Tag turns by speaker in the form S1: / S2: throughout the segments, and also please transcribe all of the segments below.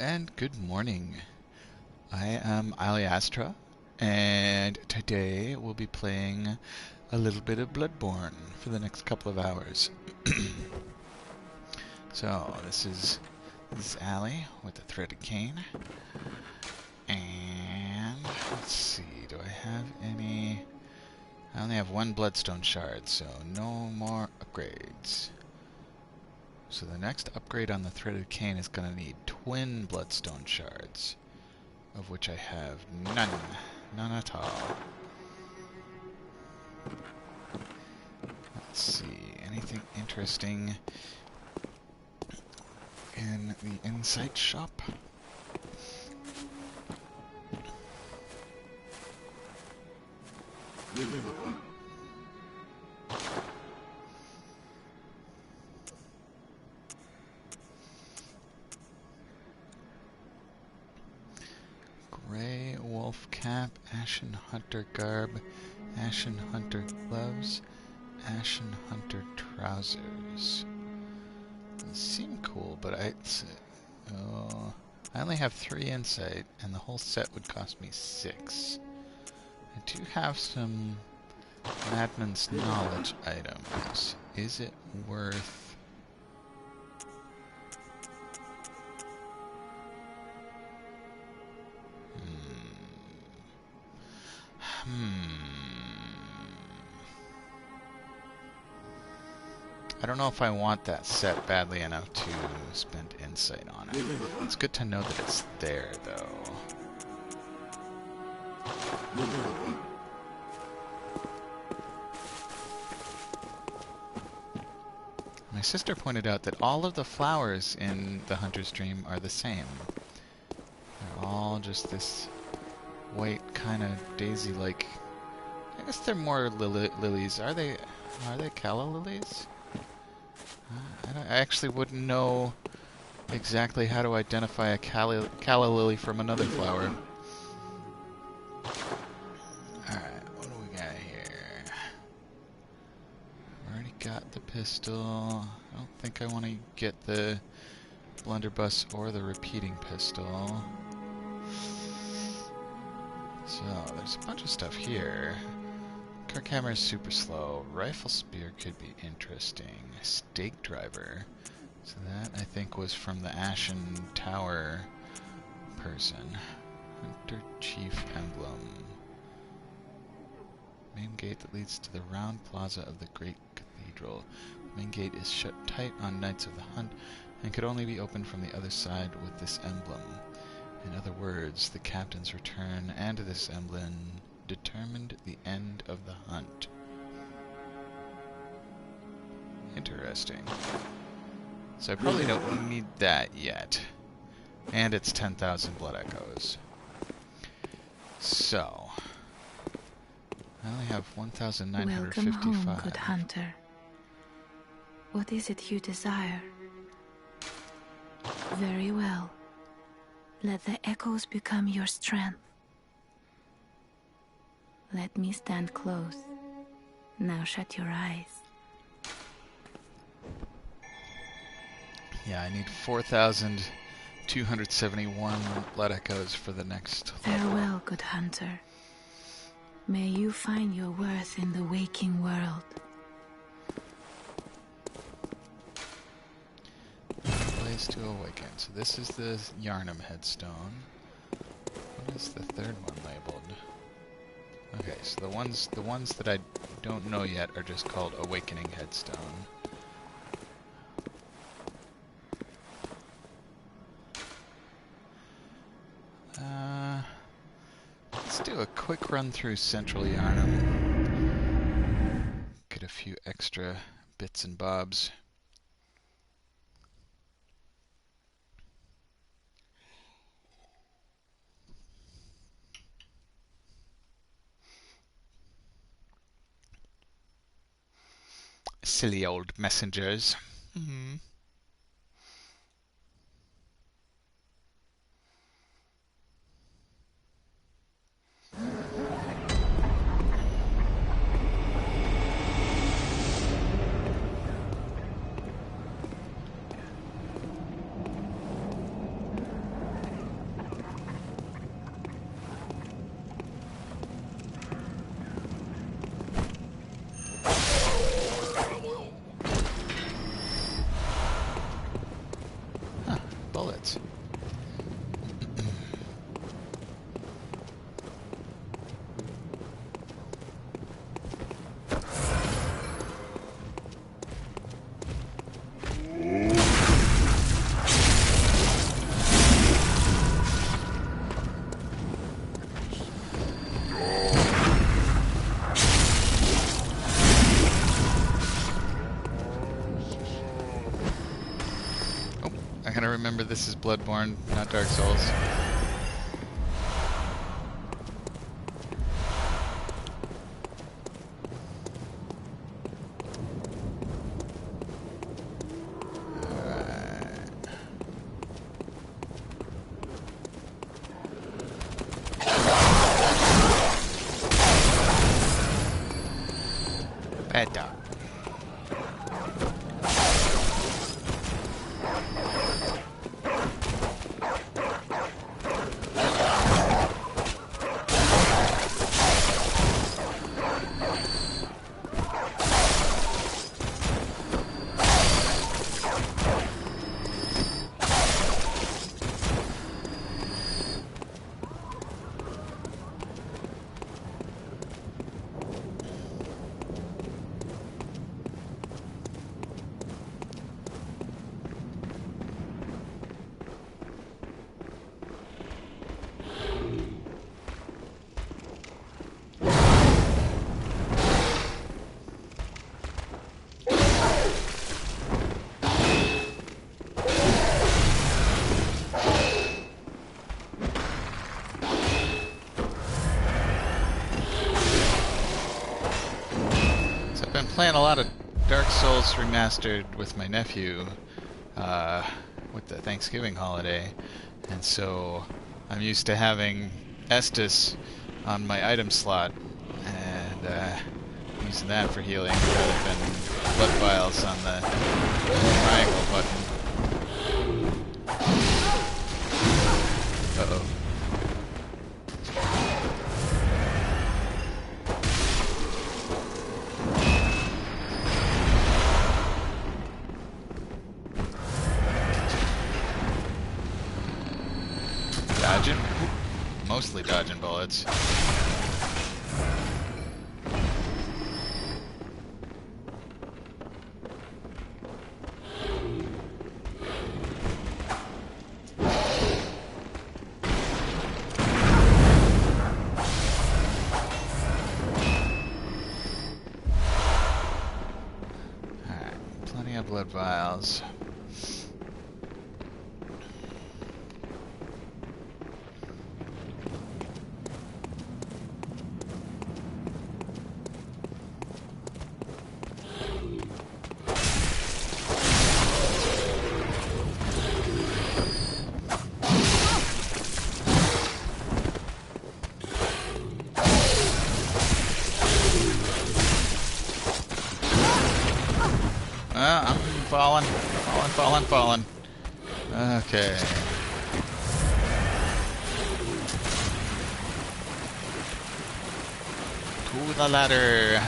S1: and good morning. I am Alli, and today we'll be playing a little bit of Bloodborne for the next couple of hours. So this is Alli with the threaded cane, and let's see. Do I have any? I only have one bloodstone shard, so no more upgrades. So the next upgrade on the threaded cane is going to need twin bloodstone shards, of which I have none. None at all. Let's see, anything interesting in the insight shop? Grey wolf cap, ashen hunter garb, ashen hunter gloves, ashen hunter trousers. They seem cool, but I only have 3 insight, and the whole set would cost me 6. I do have some Madman's knowledge items. Is it worth... I don't know if I want that set badly enough to spend insight on it. It's good to know that it's there, though. My sister pointed out that all of the flowers in the Hunter's Dream are the same. They're all just this white, kind of daisy-like... I guess they're more lilies. Are they calla lilies? I actually wouldn't know exactly how to identify a calla lily from another flower. Alright, what do we got here? Already got the pistol. I don't think I want to get the blunderbuss or the repeating pistol. So, there's a bunch of stuff here. Kirkhammer is super slow. Rifle spear could be interesting. Stake driver. So that, I think, was from the Ashen Tower person. Hunter Chief Emblem. Main gate that leads to the round plaza of the Great Cathedral. The main gate is shut tight on Nights of the Hunt and could only be opened from the other side with this emblem. In other words, the captain's return and this emblem determined the end of the hunt. Interesting. So I probably don't need that yet. And it's 10,000 blood echoes. So I only have 1,955.
S2: Welcome home, good hunter. What is it you desire? Very well. Let the echoes become your strength. Let me stand close. Now shut your eyes.
S1: Yeah, I need 4,271 blood echoes for the next level.
S2: Farewell, good hunter. May you find your worth in the waking world.
S1: Place to awaken. So this is the Yarnum headstone. What is the third one labeled? Okay, so the ones that I don't know yet are just called Awakening Headstone. Let's do a quick run through Central Yarnum. Get a few extra bits and bobs. Silly old messengers. remember this is Bloodborne, not Dark Souls. Bad dog. Playing a lot of Dark Souls Remastered with my nephew with the Thanksgiving holiday, and so I'm used to having Estus on my item slot and using that for healing rather than blood vials on the triangle button. Uh-oh. Dodging? Mostly dodging bullets. Alright, plenty of blood vials. I'm falling. Okay. To the ladder.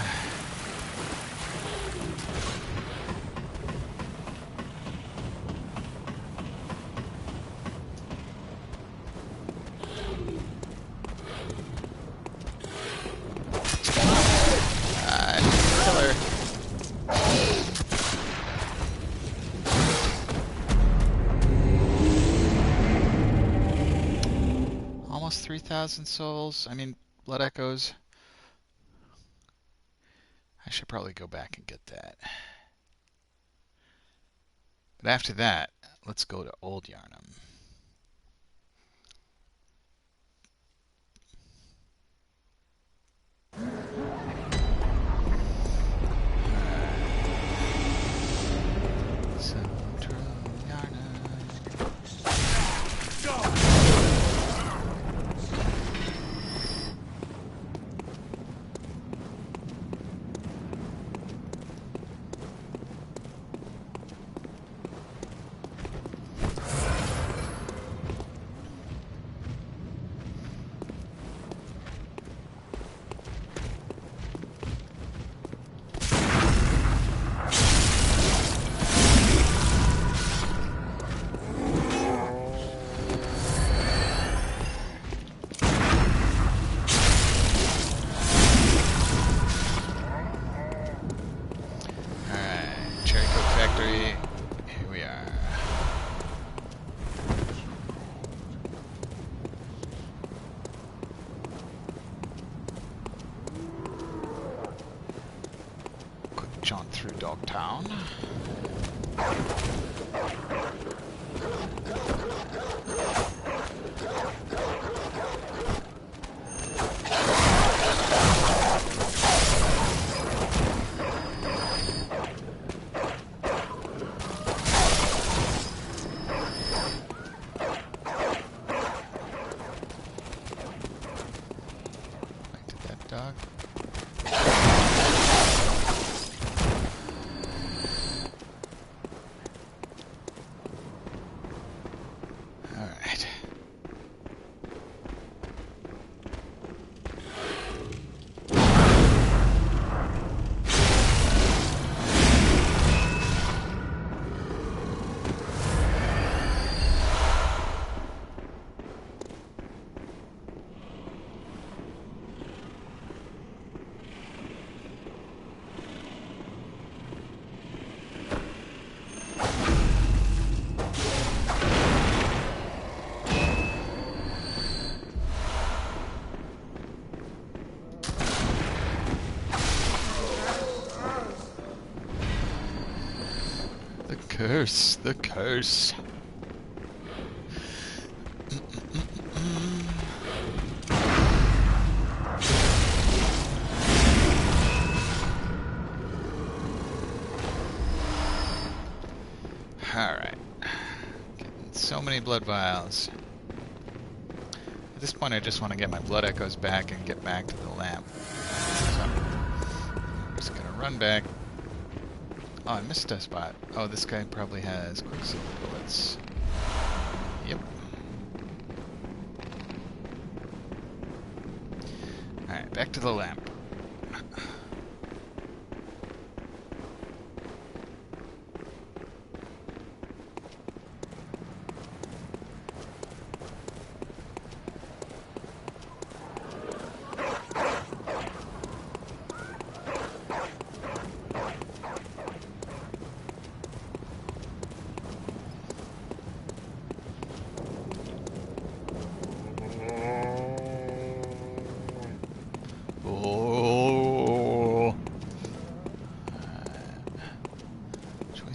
S1: Killer. Almost 3,000 souls. I mean, blood echoes. I should probably go back and get that. But after that, let's go to Old Yarnum. Central Yarnum. Here we are. Quick jaunt through Dogtown. curse, the curse. Alright. Getting so many blood vials. At this point I just want to get my blood echoes back and get back to the lamp. So, I'm just gonna run back. Oh, I missed a spot. Oh, this guy probably has quicksilver bullets. Yep. Alright, back to the lamp.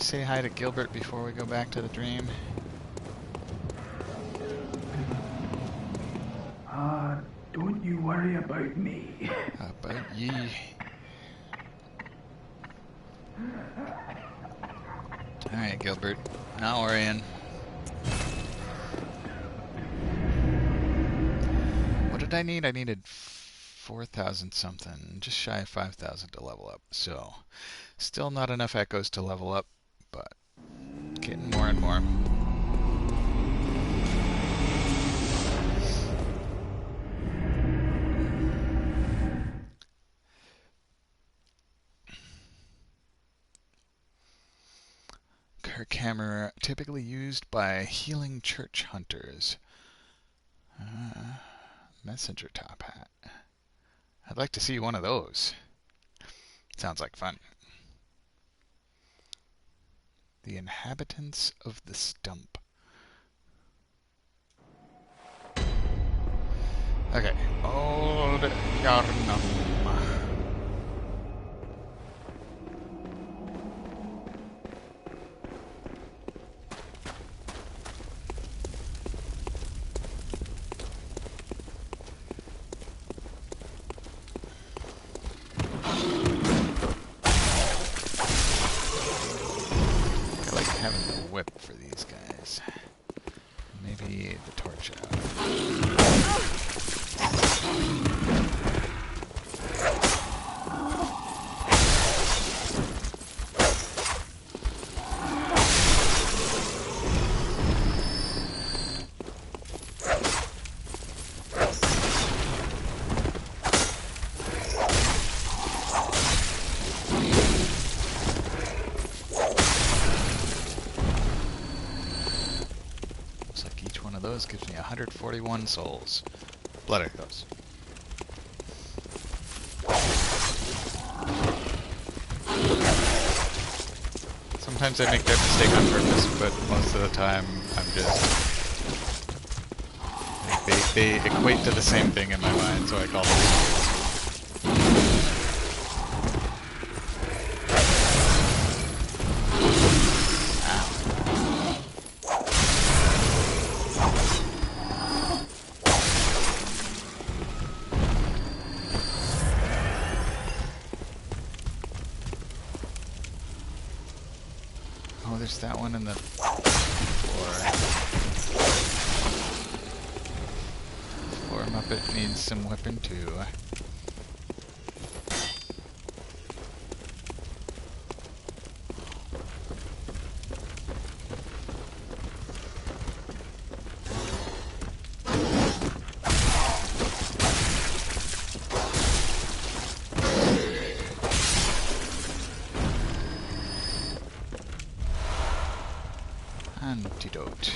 S1: Say hi to Gilbert before we go back to the dream.
S3: Don't you worry about me.
S1: About ye. Alright, Gilbert. Not worrying. What did I need? I needed 4,000 something. Just shy of 5,000 to level up. So, still not enough echoes to level up, but getting more and more. Kirk hammer typically used by healing church hunters. Messenger top hat. I'd like to see one of those. Sounds like fun. The inhabitants of the stump. Okay, old Yarnum. Having the whip for these guys. Maybe the torch out. Those gives me 141 souls. Blood echoes. Sometimes I make that mistake on purpose, but most of the time I'm just... They equate to the same thing in my mind, so I call them. There's that one in the floor. Floor Muppet needs some weapon too. Antidote.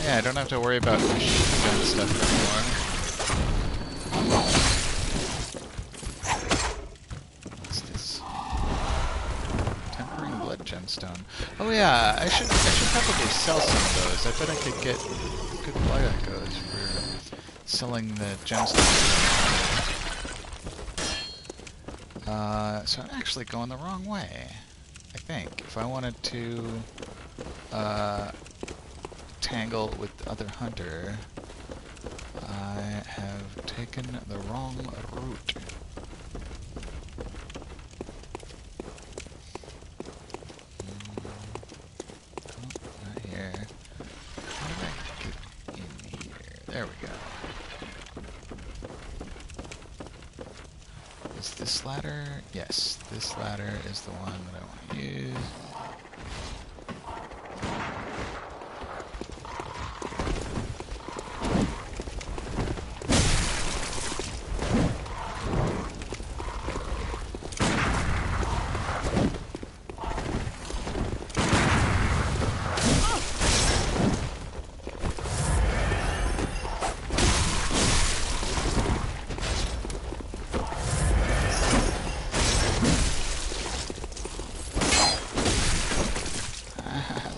S1: Yeah, I don't have to worry about machine gun stuff anymore. What's this? Tempering blood gemstone. Oh yeah, I should probably sell some of those. I bet I could get good blood echoes for selling the gemstones. So I'm actually going the wrong way, I think. If I wanted to tangle with the other hunter, I have taken the wrong route. Oh, not here. How do I get in here? There we go. Is this ladder? Yes, this ladder is the one that I want to use.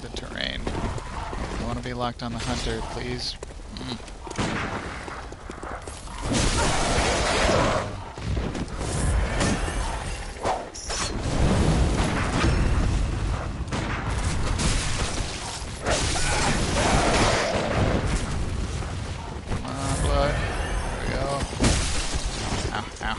S1: The terrain. I want to be locked on the hunter, please. Come on, blood. There we go. Ow, ow.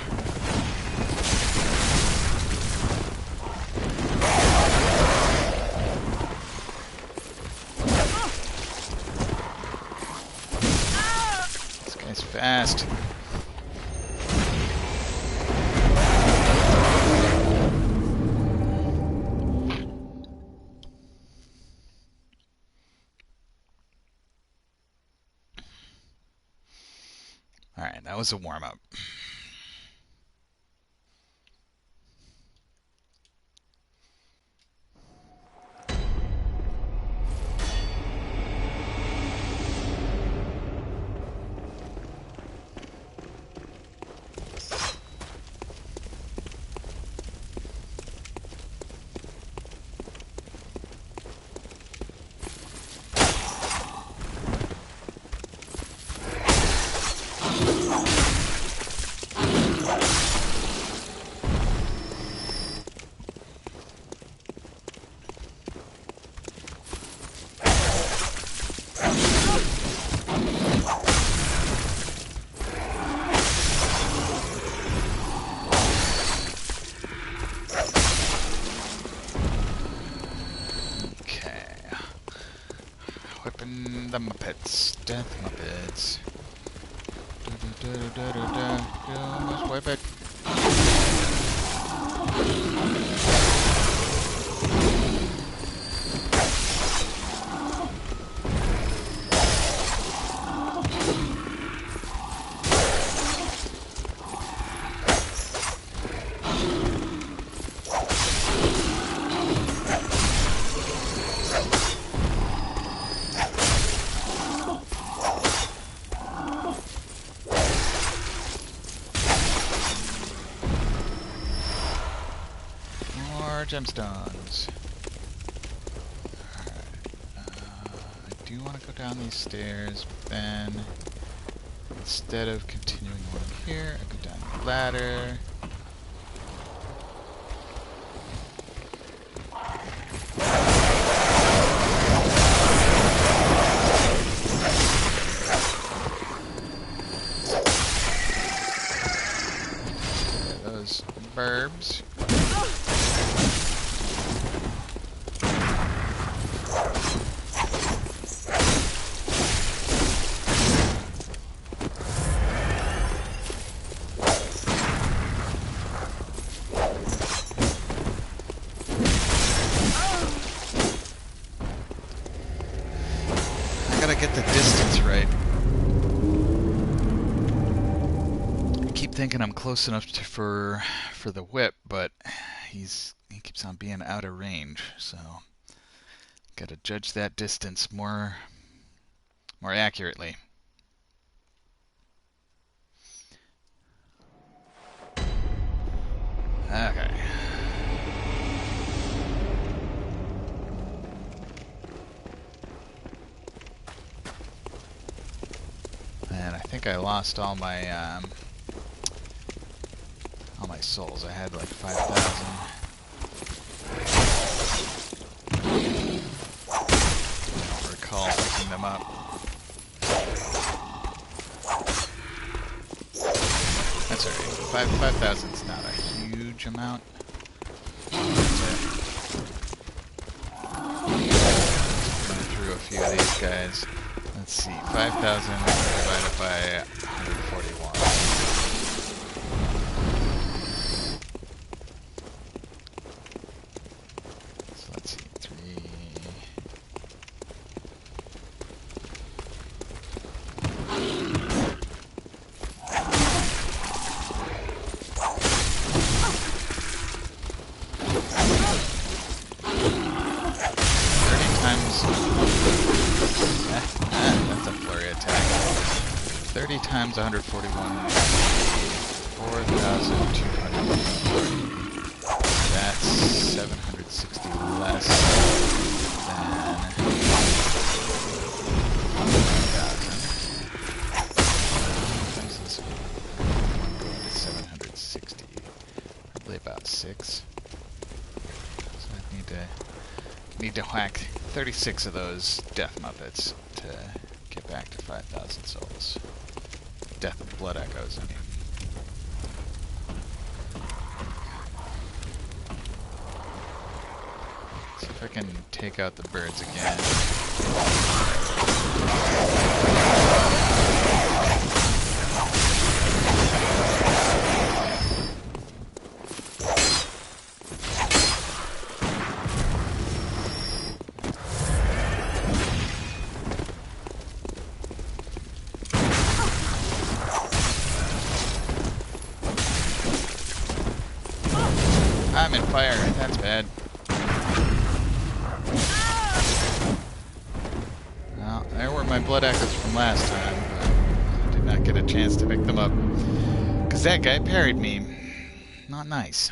S1: This guy's fast. Alright, that was a warm-up. Whipping the Muppets. Death Muppets. Almost whip it. Gemstones. Alright. I do want to go down these stairs, but then instead of continuing along here, I go down the ladder. Those burbs. Gotta get the distance right. I keep thinking I'm close enough for the whip, but he keeps on being out of range, so gotta judge that distance more accurately. Okay. And I think I lost all my souls? I had like 5,000. I don't recall picking them up. That's alright. 5,000 is not a huge amount. Going through a few of these guys. Let's see. 5,000 divided by 141. So let's see. 3. 30 times 141, 4,240. That's 760 less than 1,000. Times this one going to 760. Probably about 6. So I need to whack 36 of those death muppets to get back to 5,000 souls. Death of blood echoes, I mean. See if I can take out the birds again. I'm in fire. That's bad. Well, there were my blood echoes from last time, but I did not get a chance to pick them up. Because that guy parried me. Not nice.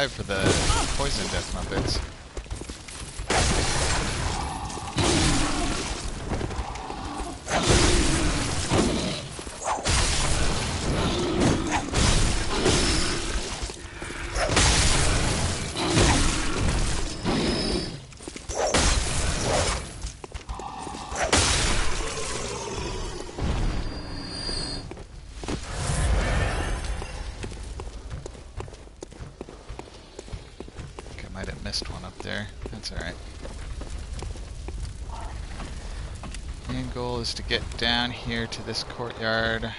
S1: For the poison death muppets. Might have missed one up there. That's alright. Main goal is to get down here to this courtyard.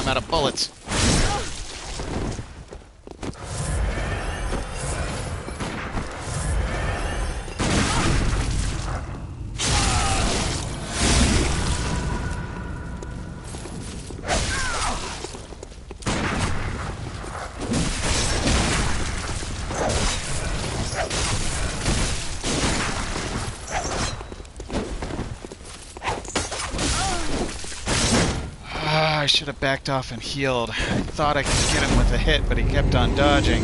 S1: I'm out of bullets. I should have backed off and healed. I thought I could get him with a hit, but he kept on dodging.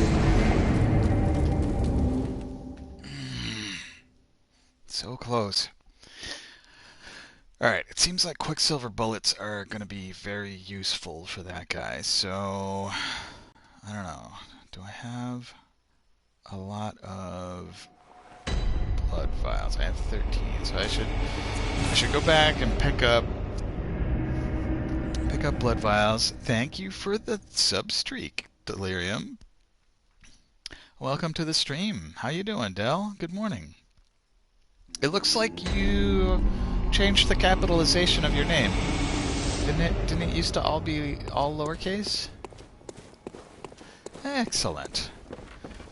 S1: So close. Alright, it seems like Quicksilver bullets are going to be very useful for that guy, so... I don't know. Do I have a lot of blood vials? I have 13, so I should go back and pick up blood vials. Thank you for the sub-streak, Delirium. Welcome to the stream. How you doing, Del? Good morning. It looks like you changed the capitalization of your name. Didn't it used to all be all lowercase? Excellent.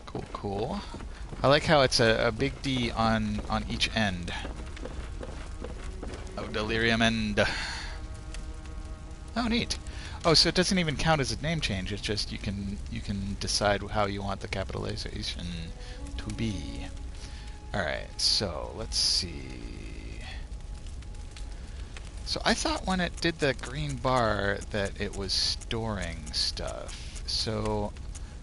S1: Cool, cool. I like how it's a big D on each end. Oh, Delirium end. Oh, neat. Oh, so it doesn't even count as a name change. It's just you can decide how you want the capitalization to be. All right. So let's see. So I thought when it did the green bar that it was storing stuff. So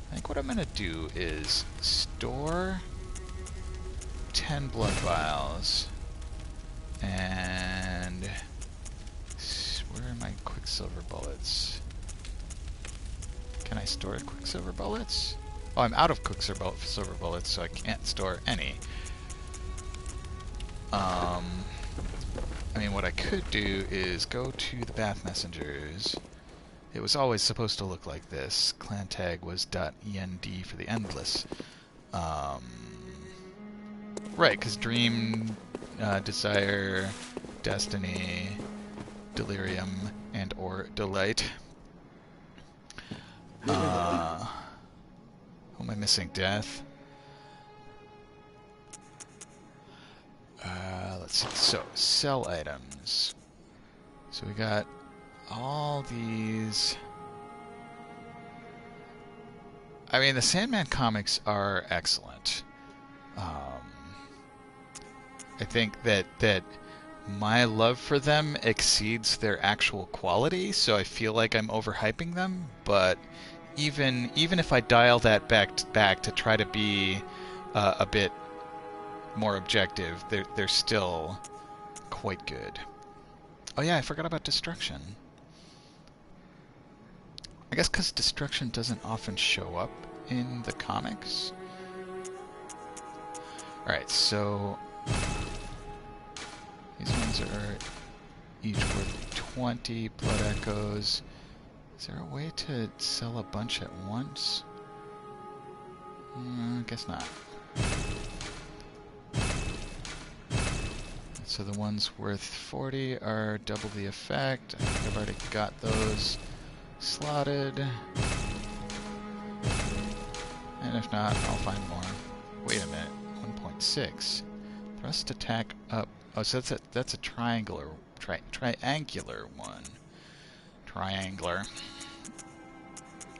S1: I think what I'm gonna do is store 10 blood vials and. Where are my Quicksilver bullets? Can I store Quicksilver bullets? Oh, I'm out of Quicksilver bullets, so I can't store any. I mean, what I could do is go to the Bath Messengers. It was always supposed to look like this. Clan tag was .end for the endless. Right, because Dream, Desire, Destiny, Delirium, and or Delight. Who am I missing? Death. Let's see. So, sell items. So we got all these. I mean, the Sandman comics are excellent. I think that my love for them exceeds their actual quality, so I feel like I'm overhyping them, but even if I dial that back to try to be a bit more objective, they're still quite good. Oh yeah, I forgot about Destruction. I guess because Destruction doesn't often show up in the comics. Alright, so these ones are each worth 20 blood echoes. Is there a way to sell a bunch at once? I guess not. So the ones worth 40 are double the effect. I think I've already got those slotted. And if not, I'll find more. Wait a minute. 1.6. Thrust attack up. Oh, so that's a triangular one. Triangular.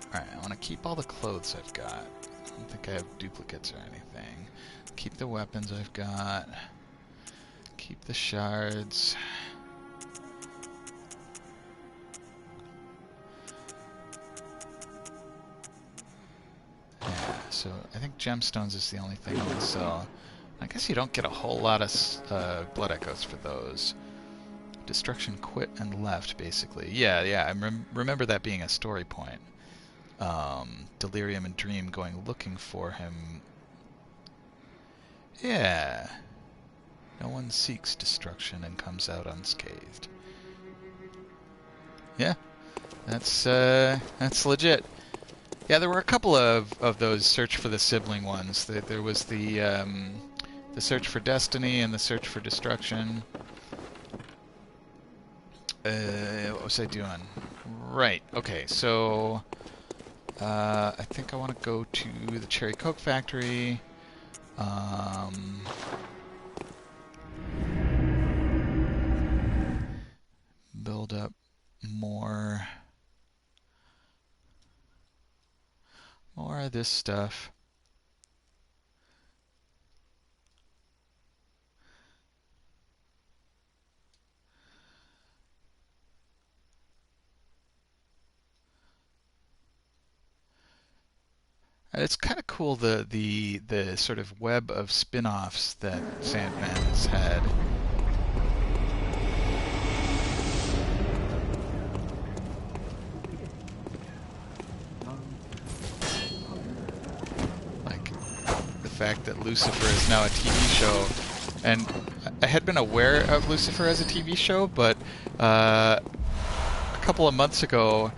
S1: Alright, I want to keep all the clothes I've got. I don't think I have duplicates or anything. Keep the weapons I've got. Keep the shards. Yeah, so I think gemstones is the only thing I would sell. I guess you don't get a whole lot of blood echoes for those. Destruction quit and left, basically. Yeah, I remember that being a story point. Delirium and Dream going looking for him. Yeah. No one seeks destruction and comes out unscathed. Yeah, that's legit. Yeah, there were a couple of those search for the sibling ones. There was the search for destiny and the search for destruction. what was I doing? Right. Okay. So I think I want to go to the Cherry Coke factory. Build up more of this stuff. It's kind of cool the sort of web of spin-offs that Sandman's had. Like the fact that Lucifer is now a TV show, and I had been aware of Lucifer as a TV show, but a couple of months ago,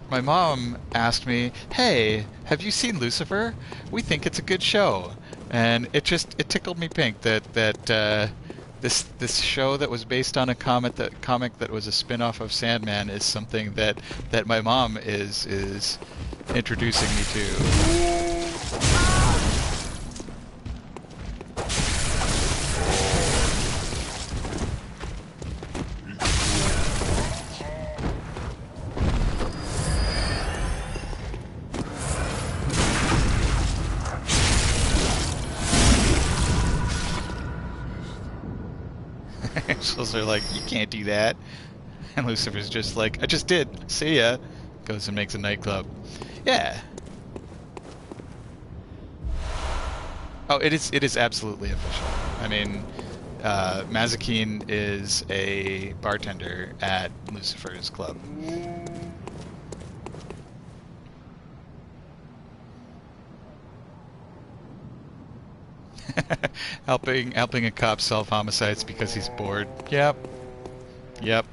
S1: my mom asked me, "Hey, have you seen Lucifer? We think it's a good show." And it tickled me pink that this show that was based on a comic that was a spin-off of Sandman is something that my mom is introducing me to. So they're like, "You can't do that." And Lucifer's just like, "I just did. See ya." Goes and makes a nightclub. Yeah. Oh, it is absolutely official. I mean, Mazikeen is a bartender at Lucifer's club. helping a cop solve homicides because he's bored. Yep. Yep.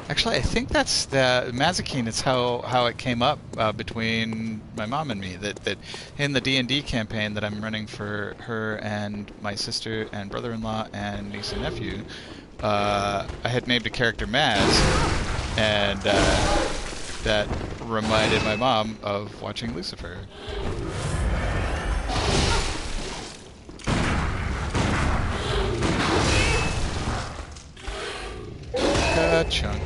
S1: Actually, I think that's the Mazikeen. It's how it came up between my mom and me. That in the D&D campaign that I'm running for her and my sister and brother-in-law and niece and nephew, I had named a character Maz, and that reminded my mom of watching Lucifer. Chunk.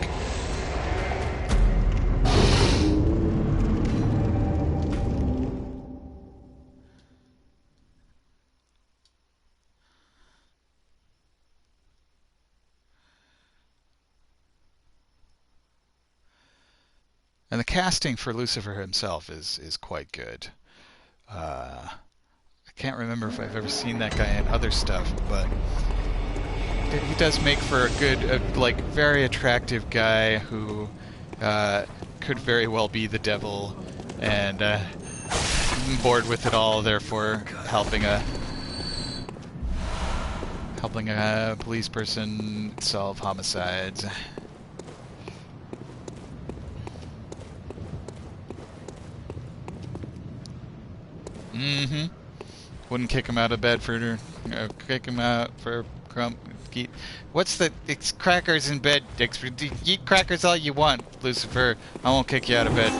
S1: And the casting for Lucifer himself is quite good. I can't remember if I've ever seen that guy in other stuff, but he does make for a good, like, very attractive guy who could very well be the devil, and bored with it all, therefore helping a police person solve homicides. Mm-hmm. Wouldn't kick him out of bed for kick him out for eat. What's the? It's crackers in bed. Eat crackers all you want, Lucifer. I won't kick you out of bed.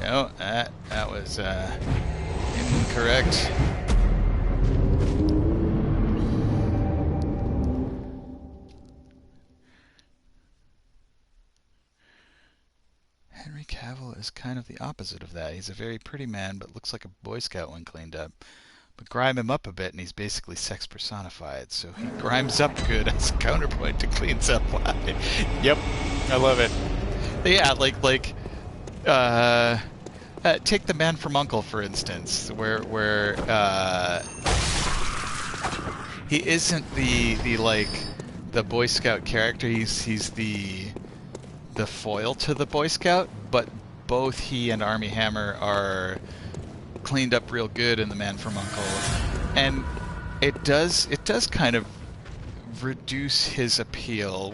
S1: No, that was incorrect. Henry Cavill is kind of the opposite of that. He's a very pretty man, but looks like a Boy Scout when cleaned up. but grime him up a bit, and he's basically sex personified. So he grimes up good as a counterpoint to cleans up wide. Yep, I love it. Yeah, take the Man from U.N.C.L.E. for instance, where he isn't the Boy Scout character. He's the foil to the Boy Scout, but both he and Armie Hammer are cleaned up real good in the Man from U.N.C.L.E. and it does kind of reduce his appeal,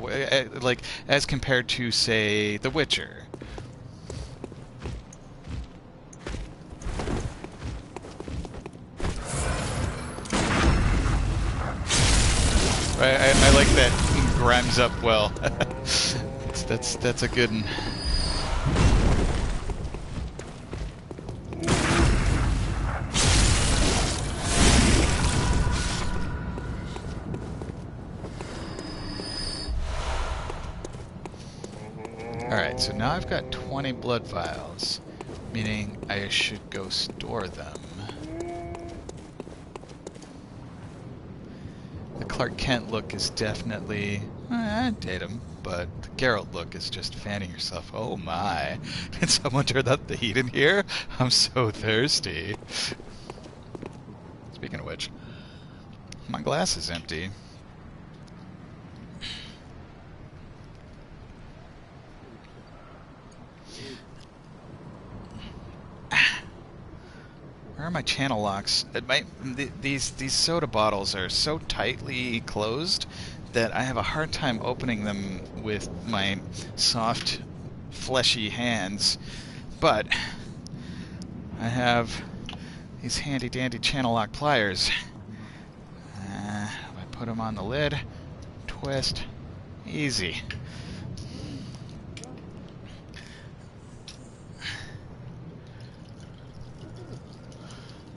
S1: like as compared to, say, The Witcher. I like that he grimes up well. That's a good one. Alright, so now I've got 20 blood vials, meaning I should go store them. The Clark Kent look is definitely datum, but the Geralt look is just fanning yourself. Oh my, did someone turn up the heat in here? I'm so thirsty. Speaking of which, my glass is empty. Where are my channel locks? These soda bottles are so tightly closed that I have a hard time opening them with my soft, fleshy hands. But I have these handy-dandy channel lock pliers. If I put them on the lid, twist, easy.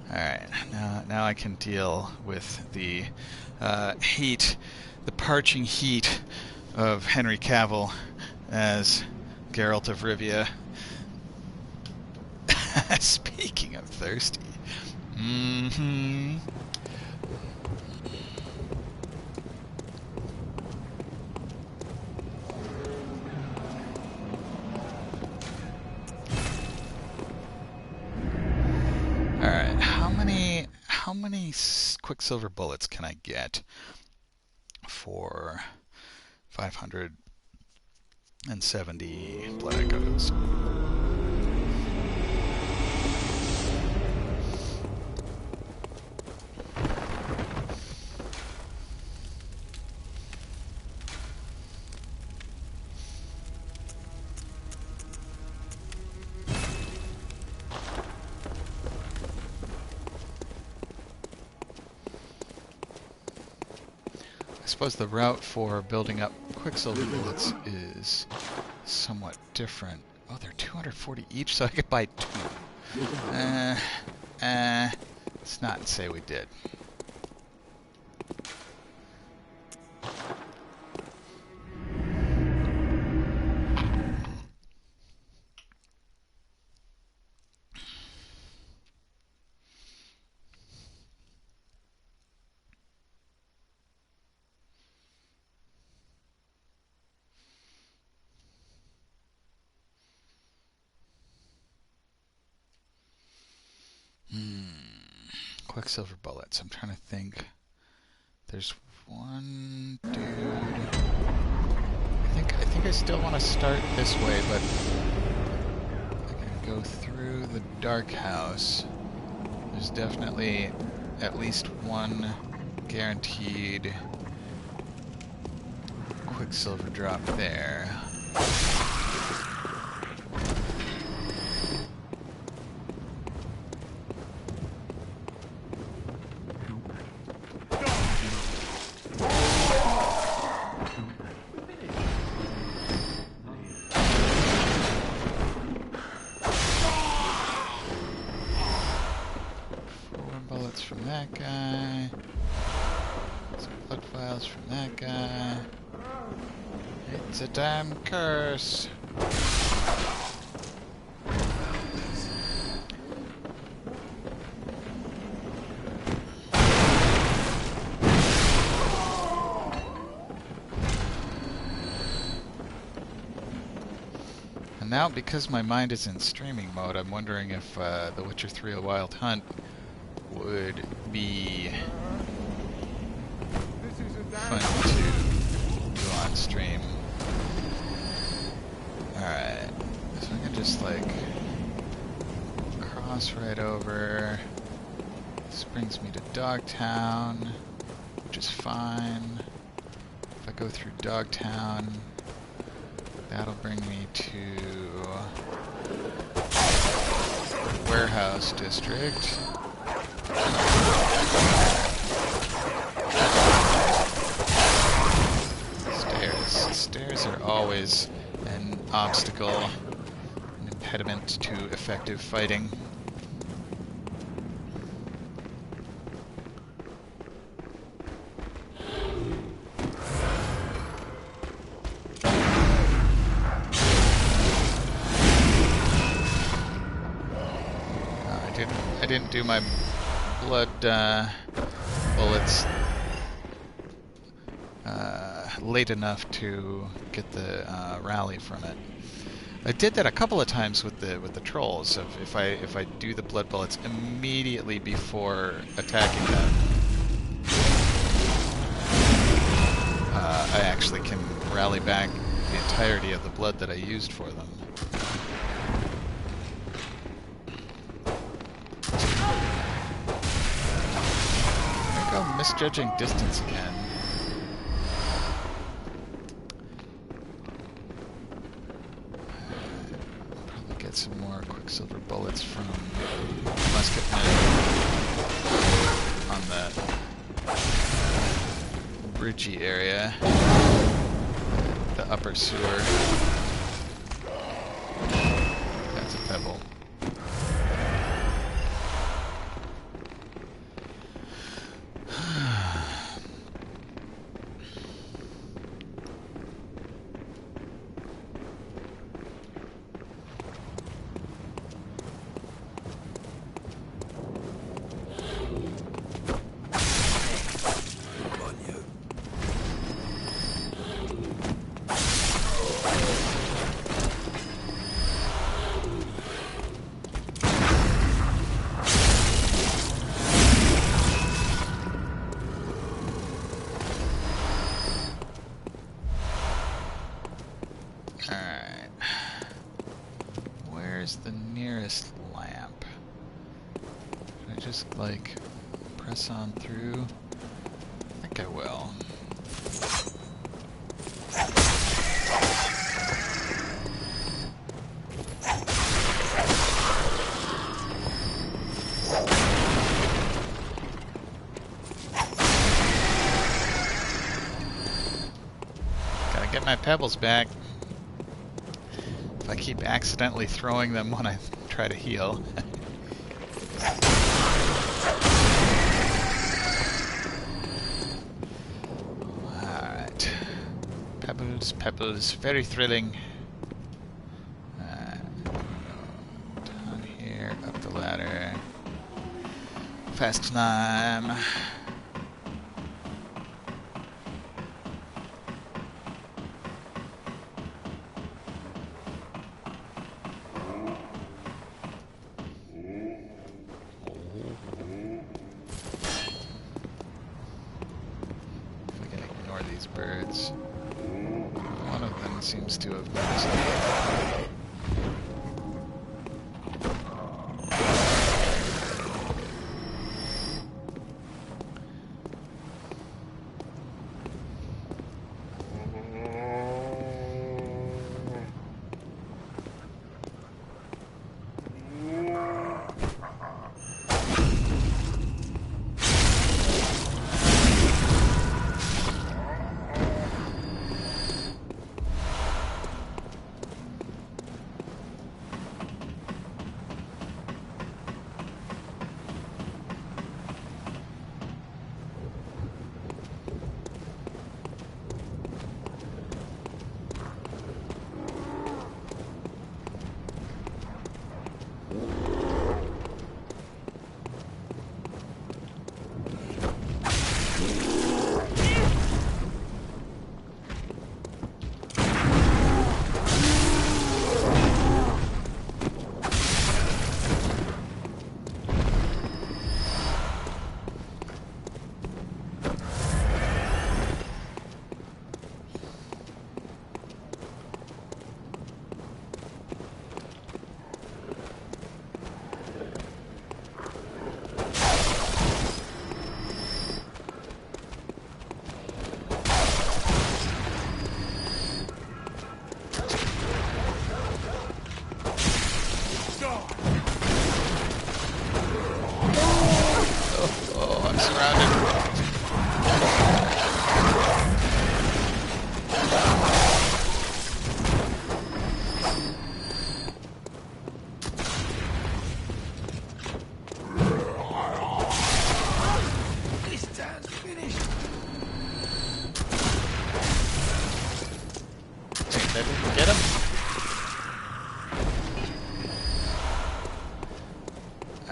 S1: Alright, now I can deal with the heat, the parching heat of Henry Cavill as Geralt of Rivia. Speaking of thirsty. Mm-hmm. Alright, how many Quicksilver bullets can I get for 570 blood echoes? I suppose the route for building up Quicksilver bullets is somewhat different. Oh, they're 240 each, so I could buy 2. Let's not say we did. Quicksilver bullets. I'm trying to think. There's one dude. I think I still want to start this way, but I can go through the dark house. There's definitely at least one guaranteed Quicksilver drop there. From that guy, some blood vials from that guy. It's a damn curse. now, because my mind is in streaming mode, I'm wondering if The Witcher 3: A Wild Hunt would be fun to do on stream. Alright, so I can just like cross right over. This brings me to Dogtown, which is fine. If I go through Dogtown, that'll bring me to Warehouse District. Stairs. Stairs are always an obstacle, an impediment to effective fighting. I didn't do my blood bullets late enough to get the rally from it. I did that a couple of times with the trolls. If I do the blood bullets immediately before attacking them, I actually can rally back the entirety of the blood that I used for them. I'm misjudging distance again. Probably get some more Quicksilver bullets from musketmen on that bridgey area, the upper sewer. That's a pebble. The nearest lamp. Should I just like press on through? I think I will. Gotta get my pebbles back. I keep accidentally throwing them when I try to heal. Alright. Pebbles, pebbles, very thrilling. Down here, up the ladder. Fast climb. These birds. One of them seems to have noticed me.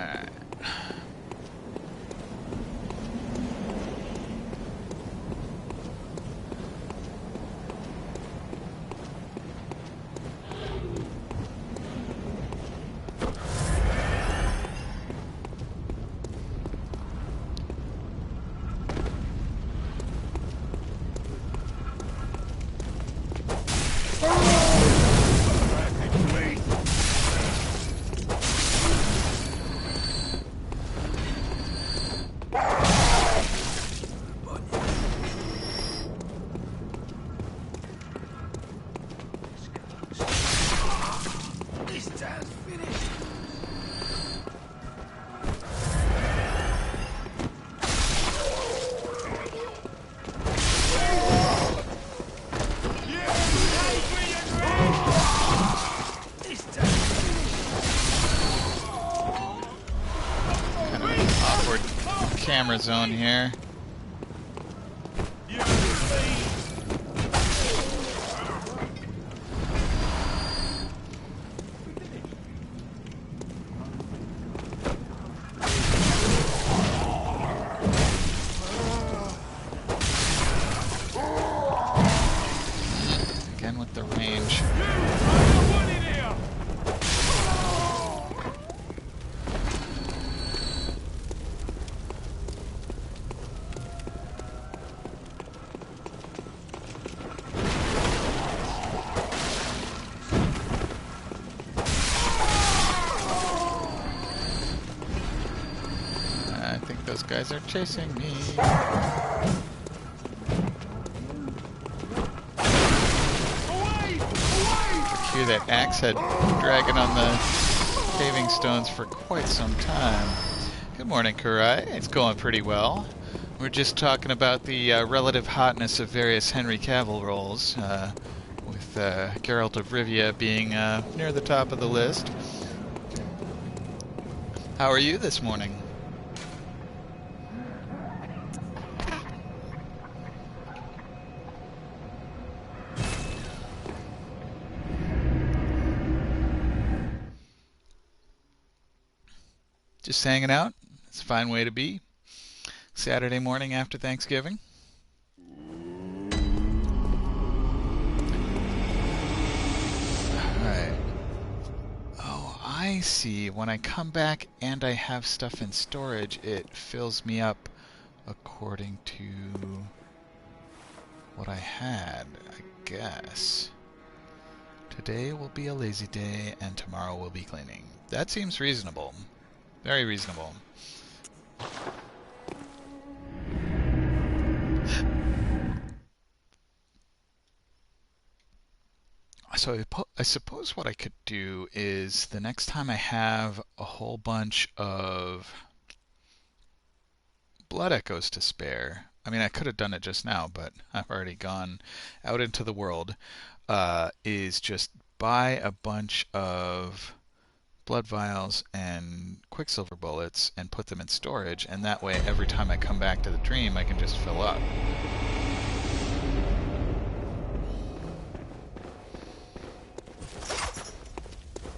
S1: Alright. Camera zone here. Again with the range. I think those guys are chasing me. I hear that axe head dragging on the paving stones for quite some time. Good morning, Kurai. It's going pretty well. We're just talking about the relative hotness of various Henry Cavill roles, with Geralt of Rivia being near the top of the list. How are you this morning? Just hanging out. It's a fine way to be. Saturday morning after Thanksgiving. Alright. Oh, I see. When I come back and I have stuff in storage, it fills me up according to what I had, I guess. Today will be a lazy day and tomorrow will be cleaning. That seems reasonable. Very reasonable. So I suppose what I could do is the next time I have a whole bunch of blood echoes to spare. I mean, I could have done it just now, but I've already gone out into the world. Is just buy a bunch of blood vials and quicksilver bullets and put them in storage, and that way every time I come back to the dream I can just fill up.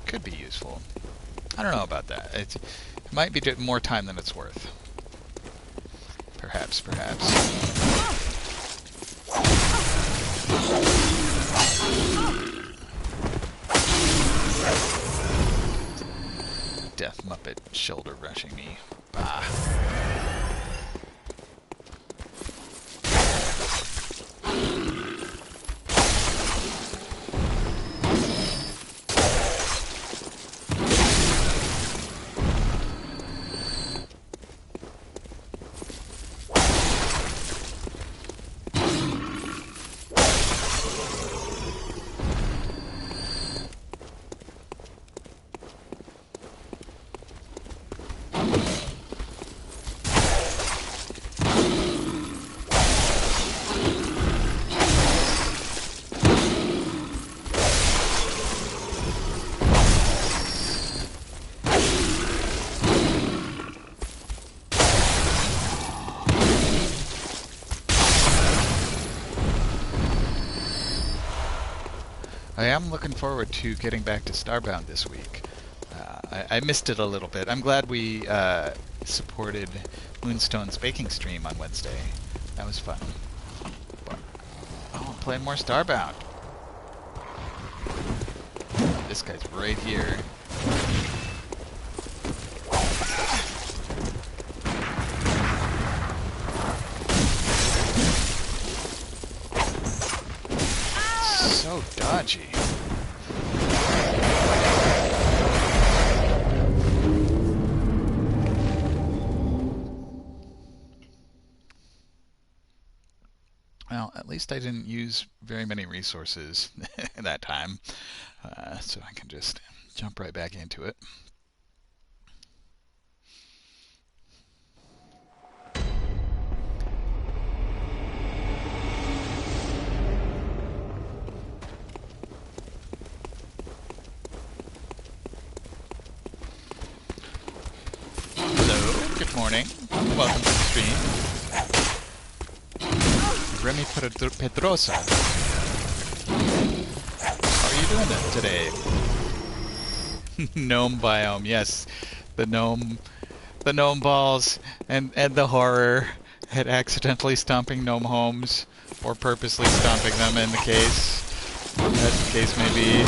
S1: Could be useful. I don't know about that. It might be more time than it's worth. Perhaps. Death Muppet shoulder rushing me. Bah. I am looking forward to getting back to Starbound this week. I missed it a little bit. I'm glad we supported Moonstone's baking stream on Wednesday. That was fun. But, oh, I'm playing more Starbound. This guy's right here. So dodgy. Well, at least I didn't use very many resources that time, so I can just jump right back into it. Hello, good morning. Welcome to the stream. Remy Pedrosa. How are you doing today? Gnome biome, yes. The gnome balls and the horror at accidentally stomping gnome homes or purposely stomping them as the case may be.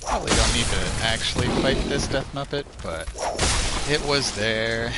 S1: Probably don't need to actually fight this Death Muppet, but it was there.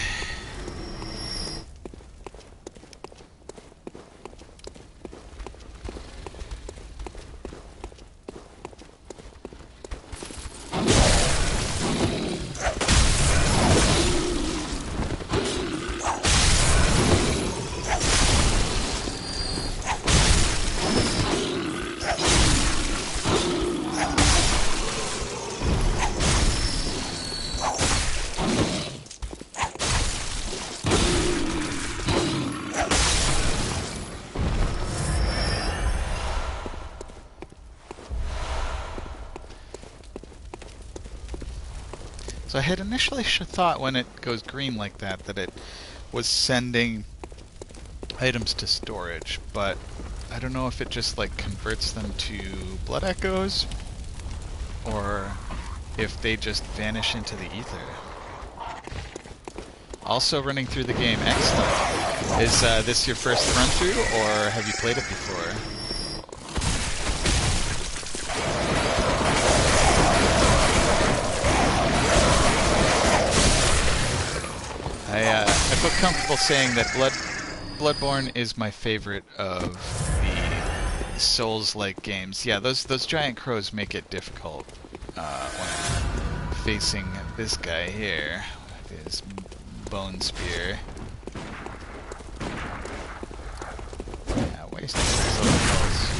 S1: So I had initially thought when it goes green like that it was sending items to storage, but I don't know if it just like converts them to blood echoes or if they just vanish into the ether. Also running through the game, excellent. Is this your first run through or have you played it before? I feel comfortable saying that Bloodborne is my favorite of the Souls-like games. Yeah, those giant crows make it difficult when I'm facing this guy here with his bone spear. Yeah, wasting those.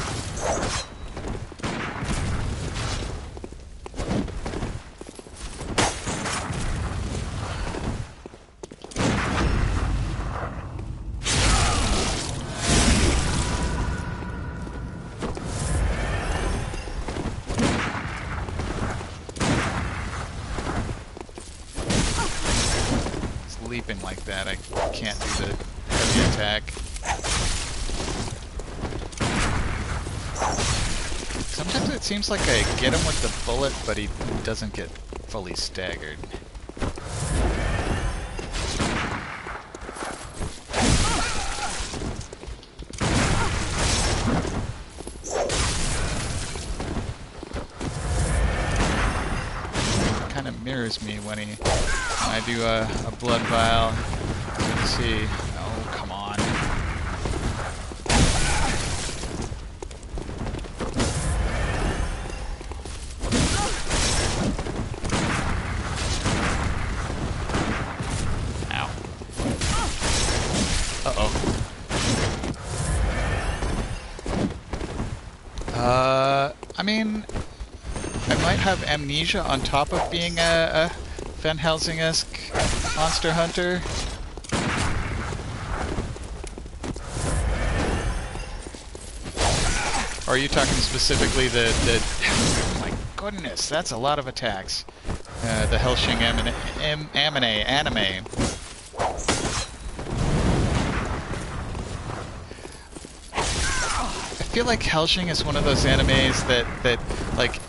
S1: Leaping like that, I can't do the heavy attack. Sometimes it seems like I get him with the bullet, but he doesn't get fully staggered. Kind of mirrors me when I do a blood vial. Let's see. Oh, come on. Ow. Uh-oh. I mean, I might have amnesia on top of being a Van Helsing-esque monster hunter. Or are you talking specifically the oh my goodness, that's a lot of attacks. The Hellshing anime. I feel like Hellshing is one of those animes that like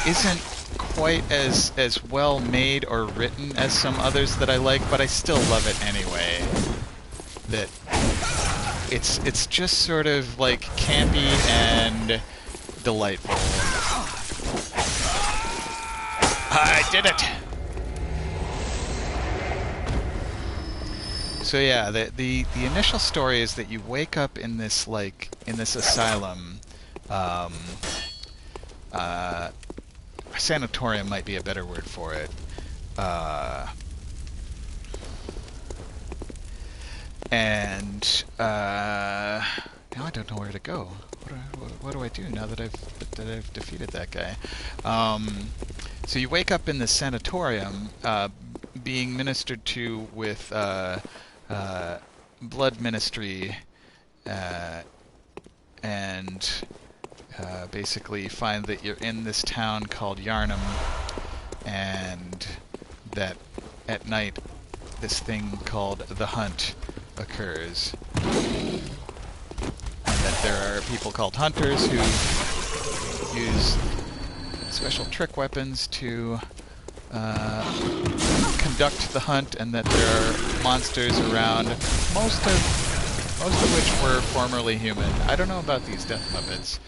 S1: isn't quite as well made or written as some others that I like, but I still love it anyway. That it's just sort of like campy and delightful. I did it. So yeah, the initial story is that you wake up in this asylum. Sanatorium might be a better word for it. And now I don't know where to go. What do I do now that I've defeated that guy? So you wake up in the sanatorium, being ministered to with blood ministry, and basically find that you're in this town called Yarnum, and that at night this thing called the Hunt occurs, and that there are people called hunters who use special trick weapons to conduct the hunt, and that there are monsters around, most of which were formerly human. I don't know about these death puppets.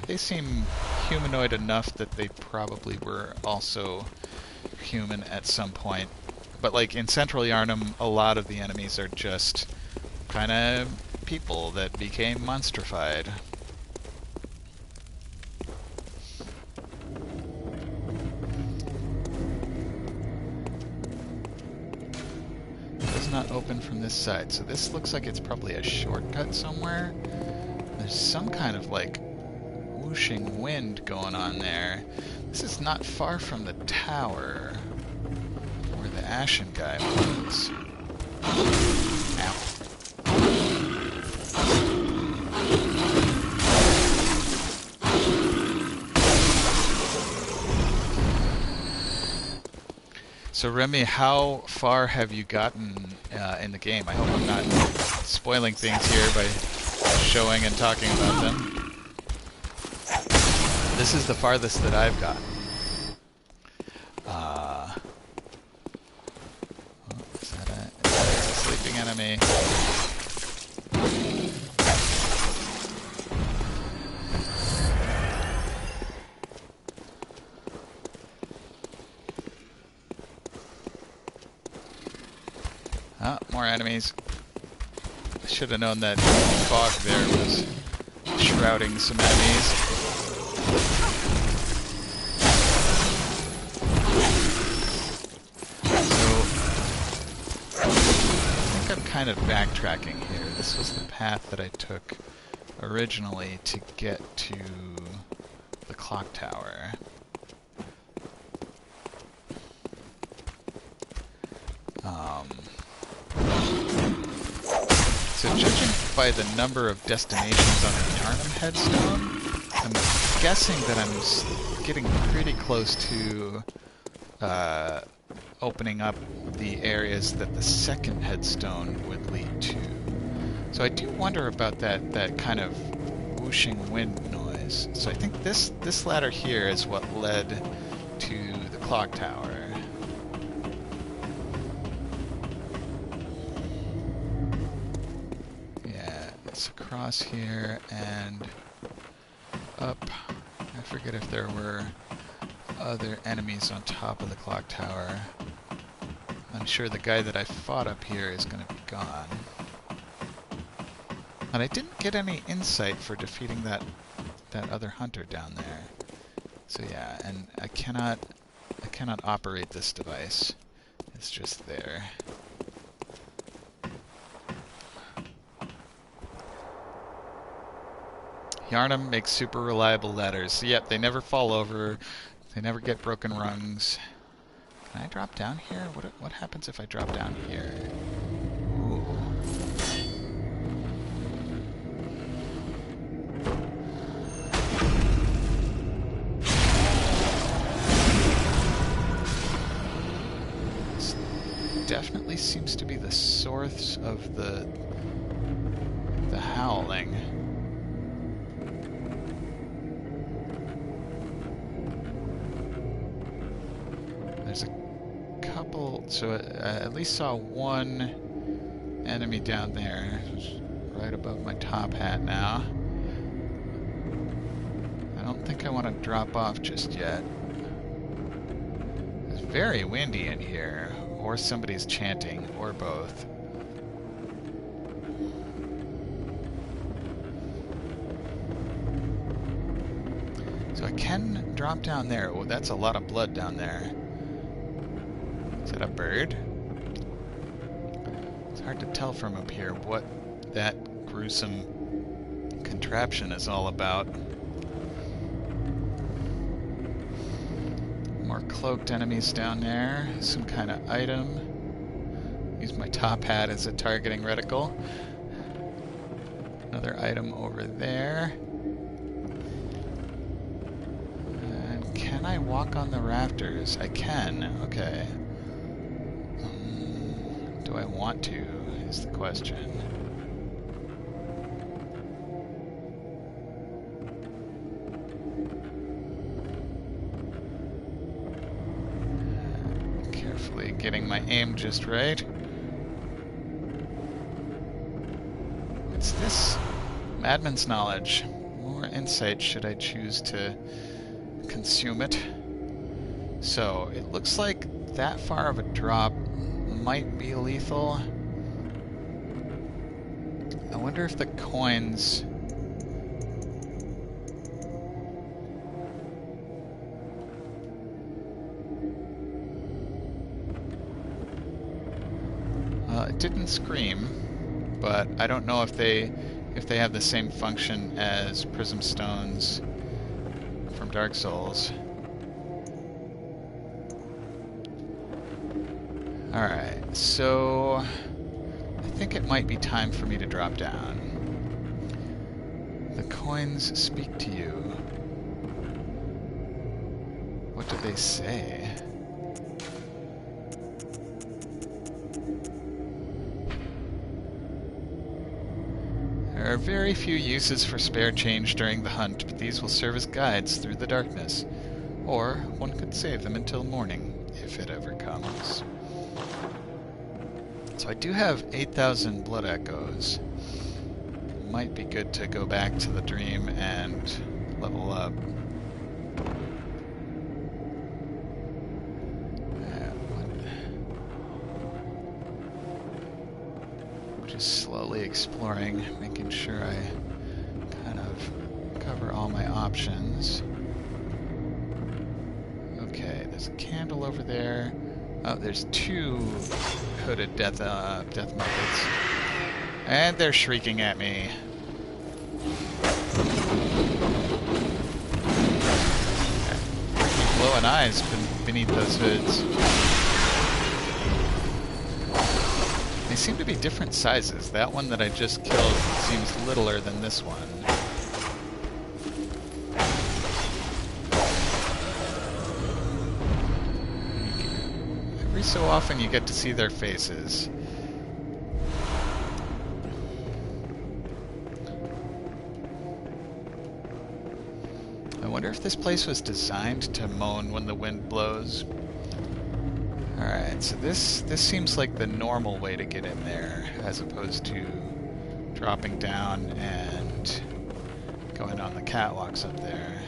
S1: They seem humanoid enough that they probably were also human at some point. But like in Central Yarnum, a lot of the enemies are just kind of people that became monstrified. It does not open from this side, so this looks like it's probably a shortcut somewhere. There's some kind of like whooshing wind going on there. This is not far from the tower where the Ashen guy was. Ow. So Remy, how far have you gotten in the game? I hope I'm not spoiling things here by showing and talking about them. This is the farthest that I've gotten. Is that a sleeping enemy? Ah, more enemies. I should have known that fog there was shrouding some enemies. Kind of backtracking here. This was the path that I took originally to get to the clock tower. So judging by the number of destinations on the Yarnum headstone, I'm guessing that I'm getting pretty close to opening up the areas that the second headstone would lead to. So I do wonder about that kind of whooshing wind noise. So I think this ladder here is what led to the clock tower. Yeah, it's across here and up. I forget if there were other enemies on top of the clock tower. I'm sure the guy that I fought up here is going to be gone. And I didn't get any insight for defeating that other hunter down there. So yeah, and I cannot operate this device. It's just there. Yarnum makes super reliable ladders. Yep, they never fall over. They never get broken rungs. Can I drop down here? What happens if I drop down here? Ooh. definitely seems to be the source of the howling. There's a couple, so I at least saw one enemy down there, right above my top hat now. I don't think I want to drop off just yet. It's very windy in here, or somebody's chanting, or both. So I can drop down there. Oh, that's a lot of blood down there. Is that a bird? It's hard to tell from up here what that gruesome contraption is all about. More cloaked enemies down there. Some kind of item. Use my top hat as a targeting reticle. Another item over there. And can I walk on the rafters? I can. Okay. Do I want to, is the question. Carefully getting my aim just right. What's this? Madman's knowledge. More insight should I choose to consume it. So, it looks like that far of a drop might be lethal. I wonder if the coins... it didn't scream, but I don't know if they have the same function as prism stones from Dark Souls. Alright, so I think it might be time for me to drop down. The coins speak to you. What do they say? There are very few uses for spare change during the hunt, but these will serve as guides through the darkness. Or one could save them until morning, if it ever comes. So I do have 8,000 blood echoes. Might be good to go back to the dream and level up. Just slowly exploring, making sure I kind of cover all my options. Okay, there's a candle over there. Oh, there's two hooded death methods. And they're shrieking at me. Glowing eyes beneath those hoods. They seem to be different sizes. That one that I just killed seems littler than this one. Every so often you get to see their faces. I wonder if this place was designed to moan when the wind blows. Alright, so this seems like the normal way to get in there, as opposed to dropping down and going on the catwalks up there.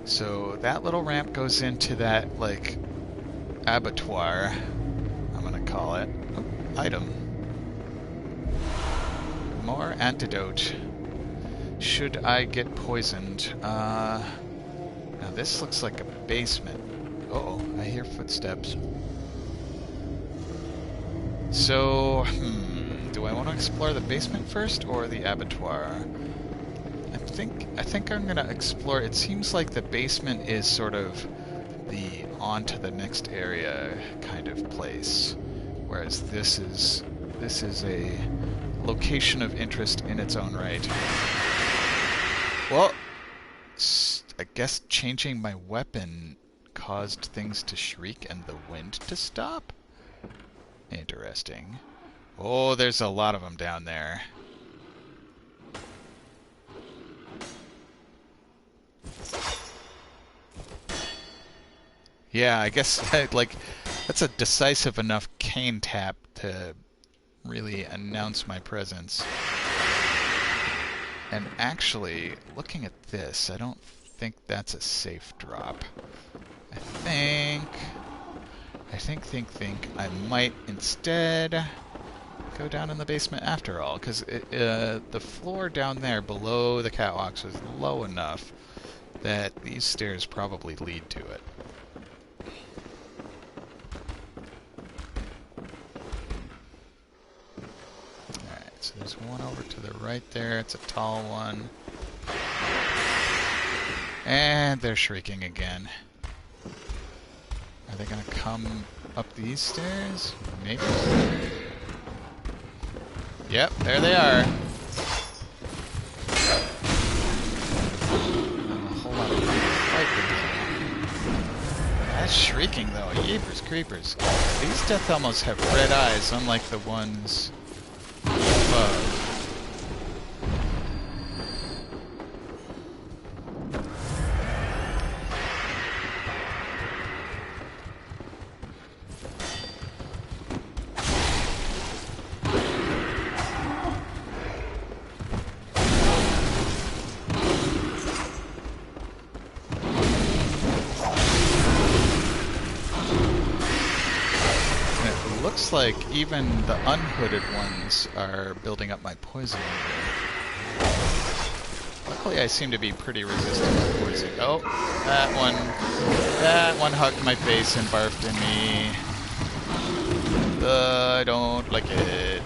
S1: So that little ramp goes into that, like, abattoir, I'm gonna call it. Oh, item. More antidote. Should I get poisoned? Now this looks like a basement. Uh-oh, I hear footsteps. So, do I want to explore the basement first or the abattoir? I think I'm gonna explore. It seems like the basement is sort of the on to the next area kind of place, whereas this is a location of interest in its own right. Well, I guess changing my weapon caused things to shriek and the wind to stop? Interesting. Oh, there's a lot of them down there. Yeah, I guess like that's a decisive enough cane tap to really announce my presence. And actually, looking at this, I don't think that's a safe drop. I think I might instead go down in the basement after all, because the floor down there below the catwalks is low enough that these stairs probably lead to it. Alright, so there's one over to the right there. It's a tall one. And they're shrieking again. Are they going to come up these stairs? Maybe. Yep, there they are. Not a whole lot of fight with them. That's shrieking though. Yeepers creepers. These death almost have red eyes, unlike the ones above. Like even the unhooded ones are building up my poison meter. Luckily I seem to be pretty resistant to poison. Oh, that one hugged my face and barfed in me. I don't like it.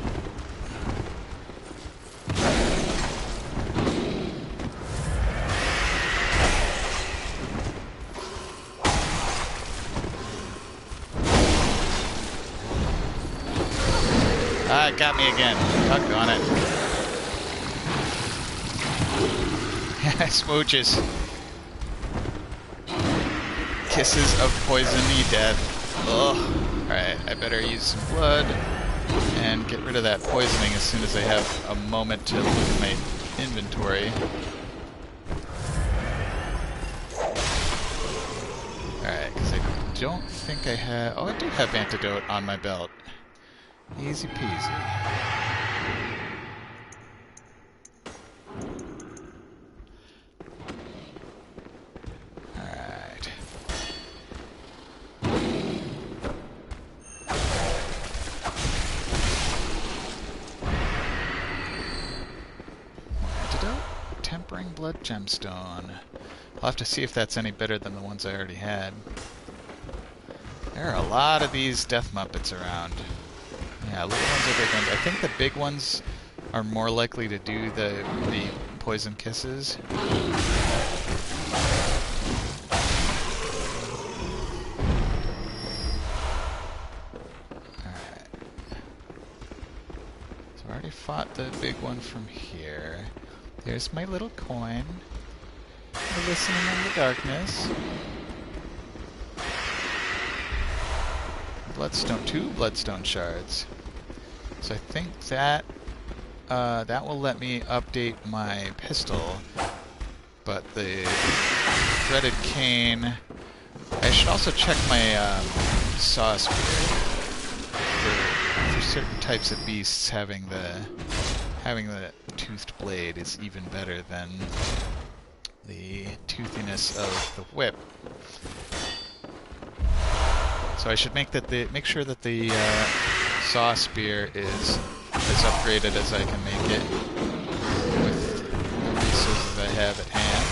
S1: Ah, it got me again. Doggone it. Smooches. Kisses of poisony death. Ugh. Alright, I better use some blood and get rid of that poisoning as soon as I have a moment to look at my inventory. Alright, because I don't think I have... Oh, I do have antidote on my belt. Easy peasy. Alright. Antidote? Tempering blood gemstone. I'll have to see if that's any better than the ones I already had. There are a lot of these death muppets around. Yeah, little ones or big ones. I think the big ones are more likely to do the poison kisses. Alright. So I already fought the big one from here. There's my little coin. We're listening in the darkness. Bloodstone, 2 bloodstone shards. So I think that that will let me update my pistol, but the threaded cane. I should also check my saw spear for certain types of beasts. Having the toothed blade is even better than the toothiness of the whip. So I should make sure that the saw spear is as upgraded as I can make it with the resources I have at hand.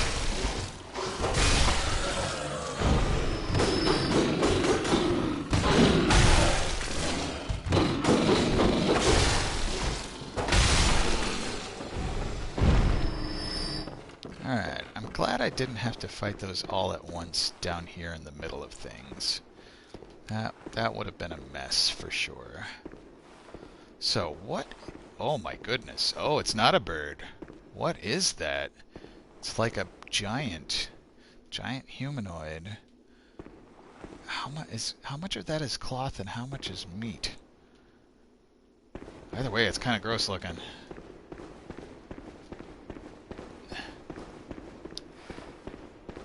S1: Alright, I'm glad I didn't have to fight those all at once down here in the middle of things. That would have been a mess for sure. So what? Oh my goodness. Oh, it's not a bird. What is that? It's like a giant humanoid. How much of that is cloth and how much is meat? Either way, it's kind of gross looking.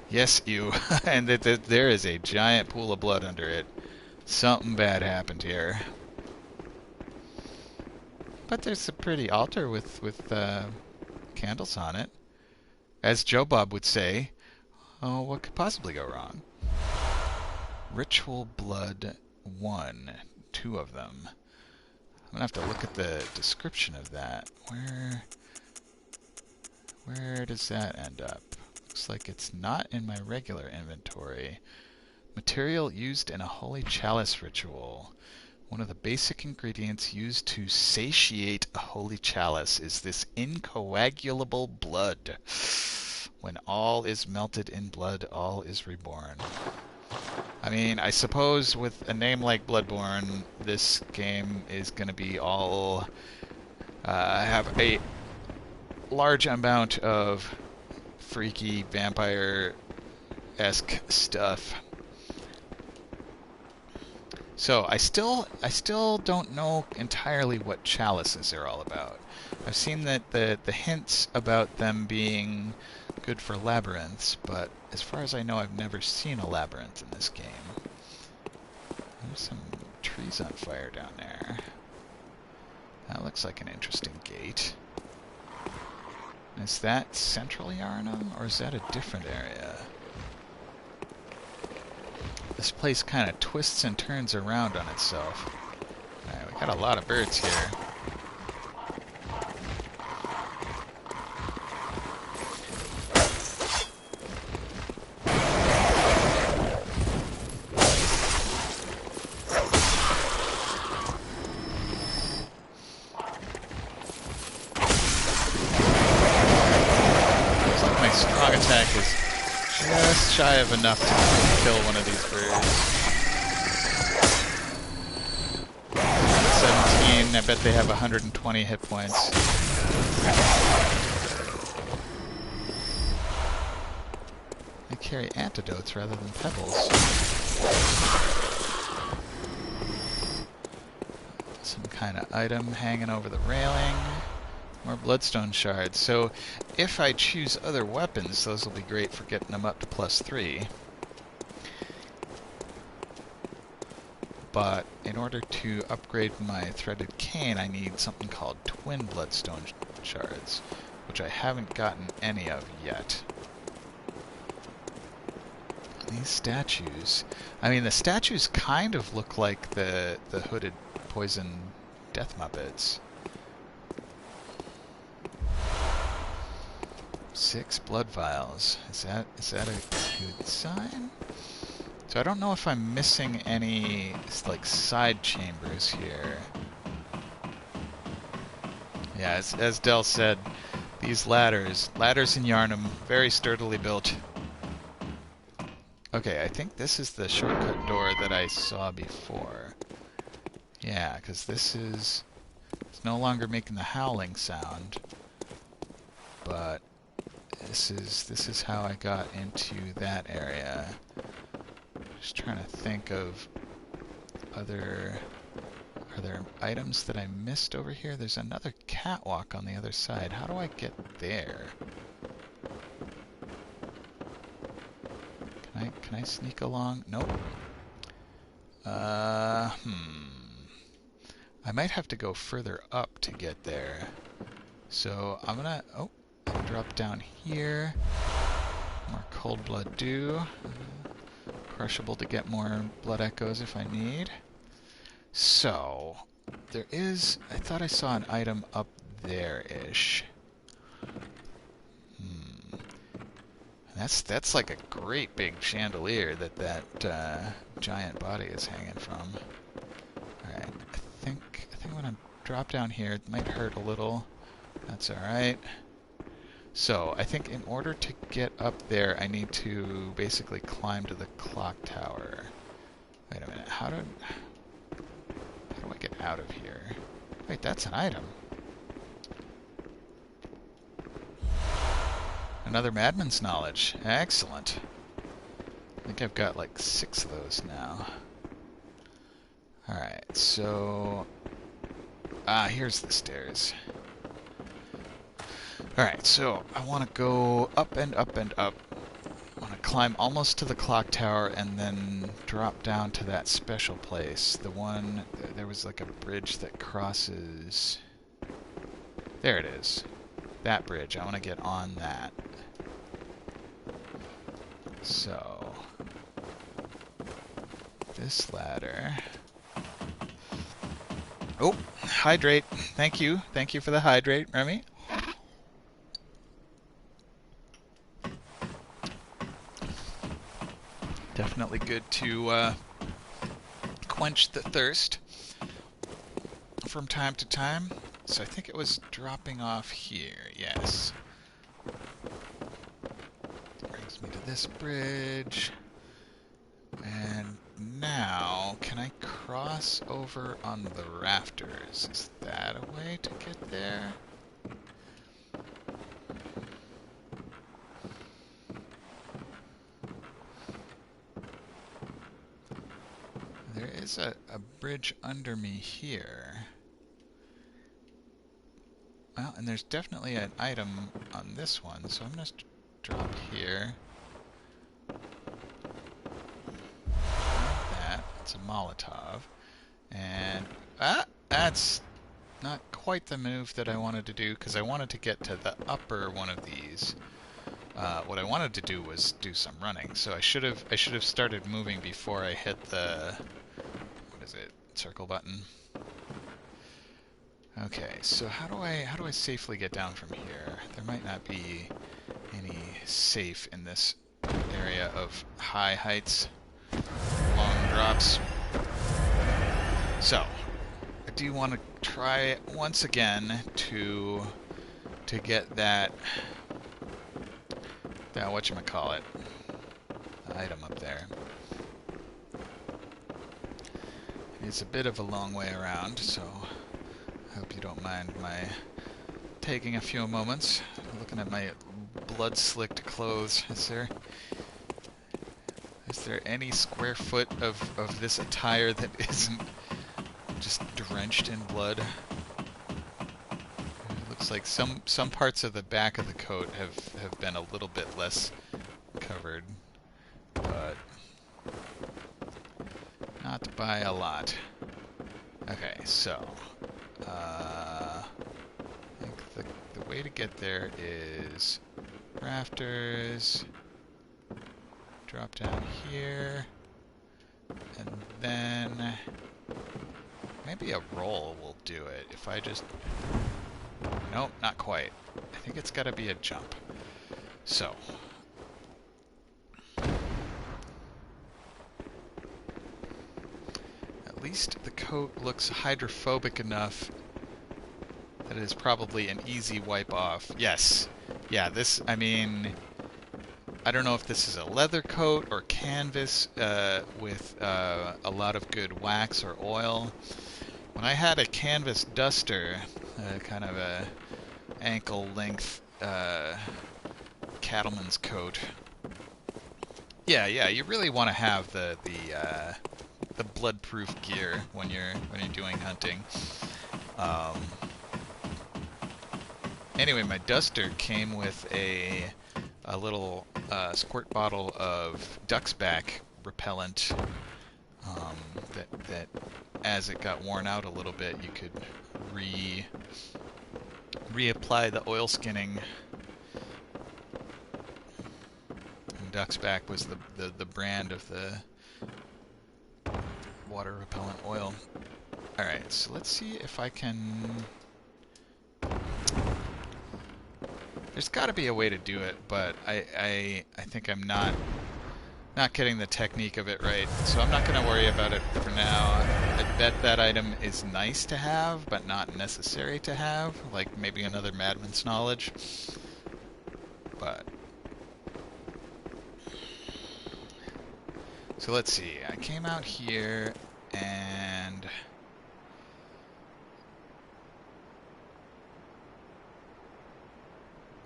S1: Yes, you. And there is a giant pool of blood under it. Something bad happened here. But there's a pretty altar with candles on it. As Joe Bob would say, oh, what could possibly go wrong? Ritual Blood 1. 2 of them. I'm going to have to look at the description of that. Where does that end up? Looks like it's not in my regular inventory. Material used in a holy chalice ritual. One of the basic ingredients used to satiate a holy chalice is this incoagulable blood. When all is melted in blood, all is reborn. I mean, I suppose with a name like Bloodborne, this game is going to be all have a large amount of freaky vampire-esque stuff. So I still don't know entirely what chalices are all about. I've seen that the hints about them being good for labyrinths, but as far as I know, I've never seen a labyrinth in this game. There's some trees on fire down there. That looks like an interesting gate. Is that Central Yarnum, or is that a different area? This place kind of twists and turns around on itself. Alright, we got a lot of birds here. Looks like my strong attack is just shy of enough to kill one of these birds. 17, I bet they have 120 hit points. They carry antidotes rather than pebbles. Some kind of item hanging over the railing. More bloodstone shards. So if I choose other weapons, those will be great for getting them up to +3. But in order to upgrade my threaded cane, I need something called twin bloodstone shards, which I haven't gotten any of yet. These statues, I mean, the statues kind of look like the hooded poison death muppets. 6 blood vials. Is that a good sign? So I don't know if I'm missing any like side chambers here. Yeah, as Del said, these ladders in Yarnum, very sturdily built. Okay, I think this is the shortcut door that I saw before. Yeah, because it's no longer making the howling sound, but this is how I got into that area. Just trying to think of are there items that I missed over here? There's another catwalk on the other side. How do I get there? Can I sneak along? Nope. I might have to go further up to get there. So I'm gonna drop down here. More cold blood dew. Crushable to get more blood echoes if I need. So there is, I thought I saw an item up there-ish. That's like a great big chandelier that giant body is hanging from. Alright, I think I'm gonna drop down here. It might hurt a little. That's alright. So, I think in order to get up there, I need to basically climb to the clock tower. Wait a minute, how do I get out of here? Wait, that's an item. Another Madman's Knowledge. Excellent. I think I've got like 6 of those now. Alright, so Ah, here's the stairs. Alright, so I want to go up and up and up. I want to climb almost to the clock tower and then drop down to that special place. The one, there was like a bridge that crosses... There it is. That bridge. I want to get on that. So... this ladder... Oh, hydrate. Thank you. Thank you for the hydrate, Remy. Definitely good to quench the thirst from time to time. So I think it was dropping off here, yes. Brings me to this bridge. And now, can I cross over on the rafters? Is that a way to get there? There is a bridge under me here. Well, and there's definitely an item on this one, so I'm going to drop here. It's a Molotov. And, that's not quite the move that I wanted to do, because I wanted to get to the upper one of these. What I wanted to do was do some running, so I should have started moving before I hit the, what is it, circle button. Okay, so how do I safely get down from here? There might not be any safe in this area of high heights, long drops. So, I do want to try once again to get that whatchamacallit, item up there. It's a bit of a long way around, so I hope you don't mind my taking a few moments. Looking at my blood-slicked clothes. Is there any square foot of this attire that isn't just drenched in blood? It looks like some parts of the back of the coat have been a little bit less covered, but not by a lot. Okay, so I think the way to get there is rafters, drop down here, and then maybe a roll will do it. If I just... Nope, not quite. I think it's gotta be a jump. So... at least the coat looks hydrophobic enough that it is probably an easy wipe off. Yes. Yeah, this, I mean... I don't know if this is a leather coat or canvas with a lot of good wax or oil. When I had a canvas duster, kind of a ankle-length cattleman's coat. Yeah, you really want to have the blood-proof gear when you're doing hunting. Anyway, my duster came with a little squirt bottle of duck's back repellent that as it got worn out a little bit, you could reapply the oil skinning. And duck's back was the brand of the water repellent oil. Alright, so let's see if I can... There's got to be a way to do it, but I think I'm not getting the technique of it right, so I'm not going to worry about it for now. I bet that item is nice to have, but not necessary to have, like maybe another Madman's Knowledge. But... so let's see, I came out here, and...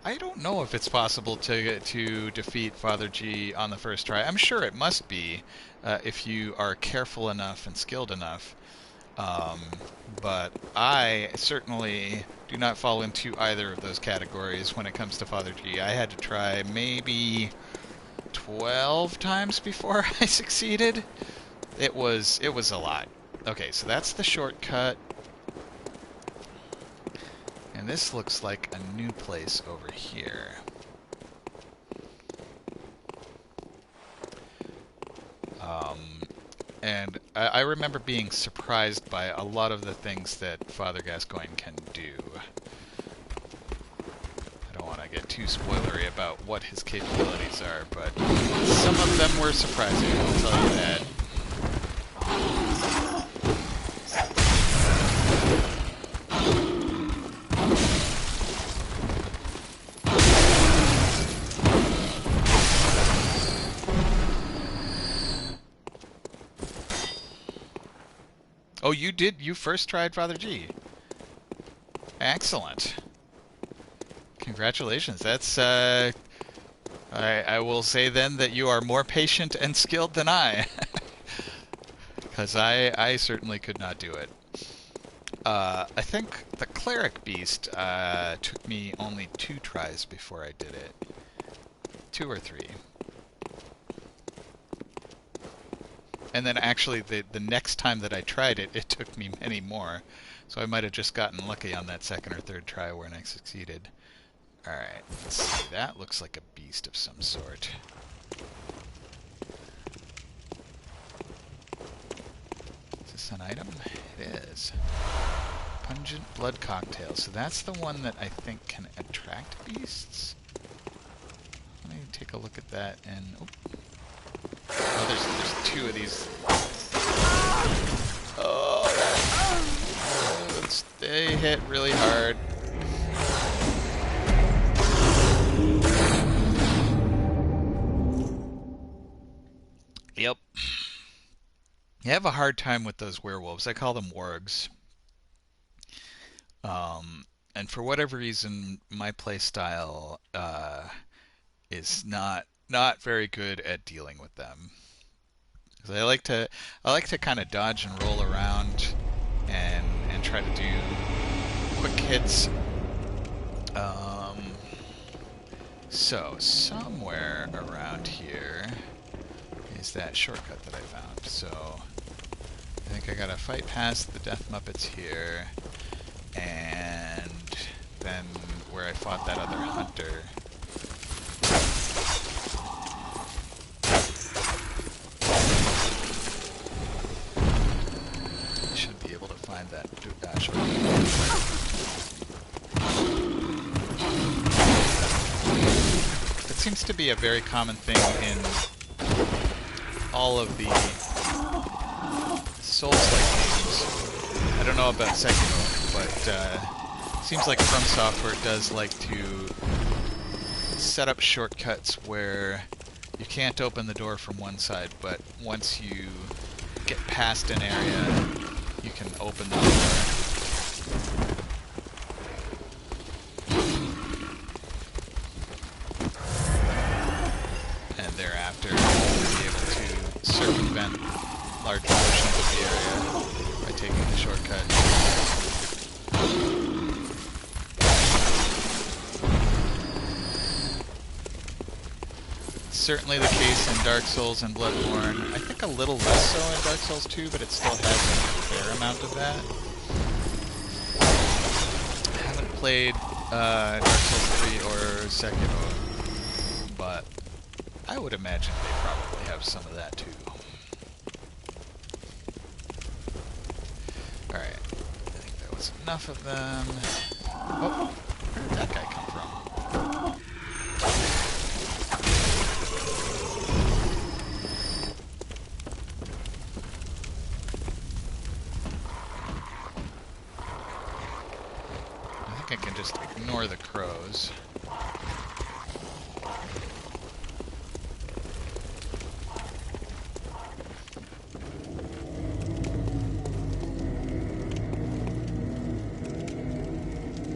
S1: I don't know if it's possible to defeat Father G on the first try. I'm sure it must be, if you are careful enough and skilled enough. Um, but I certainly do not fall into either of those categories when it comes to Father G. I had to try maybe 12 times before I succeeded. It was a lot. Okay, so that's the shortcut. And this looks like a new place over here. And I remember being surprised by a lot of the things that Father Gascoigne can do. I don't want to get too spoilery about what his capabilities are, but some of them were surprising, I'll tell you that. Oh, you did? You first tried Father G? Excellent. Congratulations. That's, I will say then that you are more patient and skilled than I. Because I certainly could not do it. I think the Cleric Beast took me only 2 tries before I did it. 2 or 3. And then actually the next time that I tried it, it took me many more. So I might have just gotten lucky on that 2nd or 3rd try when I succeeded. Alright, let's see. That looks like a beast of some sort. Is this an item? It is. Pungent blood cocktail. So that's the one that I think can attract beasts? Let me take a look at that and... Oh, there's 2 of these. Oh, they hit really hard. Yep. You have a hard time with those werewolves. I call them wargs. And for whatever reason, my playstyle is not very good at dealing with them. Because I like to kind of dodge and roll around and try to do quick hits. So somewhere around here is that shortcut that I found. So I think I gotta fight past the Death Muppets here, and then where I fought that other hunter. I should be able to find that shortcut. That seems to be a very common thing in all of the Souls-like games. I don't know about Sekiro, but seems like From Software does like to set up shortcuts where you can't open the door from one side, but once you get past an area, you can open the door. And thereafter, you'll be able to circumvent large portions of the area by taking the shortcut. Certainly the case in Dark Souls and Bloodborne. I think a little less so in Dark Souls 2, but it still has a fair amount of that. I haven't played Dark Souls 3 or Sekiro, but I would imagine they probably have some of that too. Alright, I think that was enough of them. Oh, where did that guy come from? I can just ignore the crows.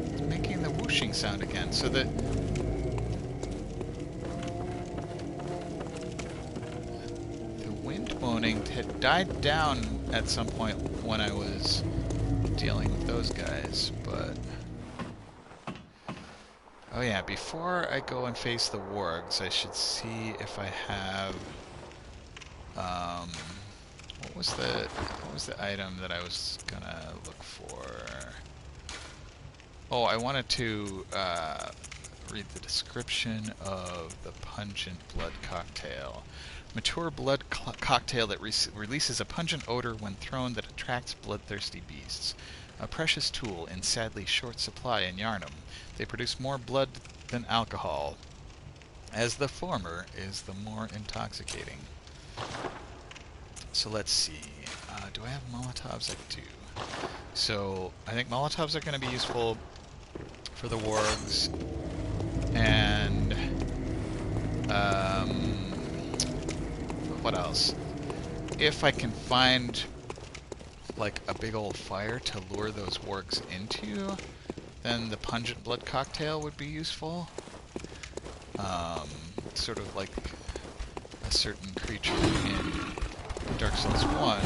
S1: It's making the whooshing sound again, so that the wind moaning had died down at some point when I was dealing with those guys, but... Oh yeah, before I go and face the wargs, I should see if I have... what was the item that I was gonna look for? Oh, I wanted to read the description of the pungent blood cocktail. Mature blood cocktail that releases a pungent odor when thrown that attracts bloodthirsty beasts. A precious tool in sadly short supply in Yarnum. They produce more blood than alcohol, as the former is the more intoxicating. So let's see. Do I have Molotovs? I do. So I think Molotovs are going to be useful for the wargs, and what else? If I can find like a big old fire to lure those wargs into, then the pungent blood cocktail would be useful. Sort of like a certain creature in Dark Souls 1,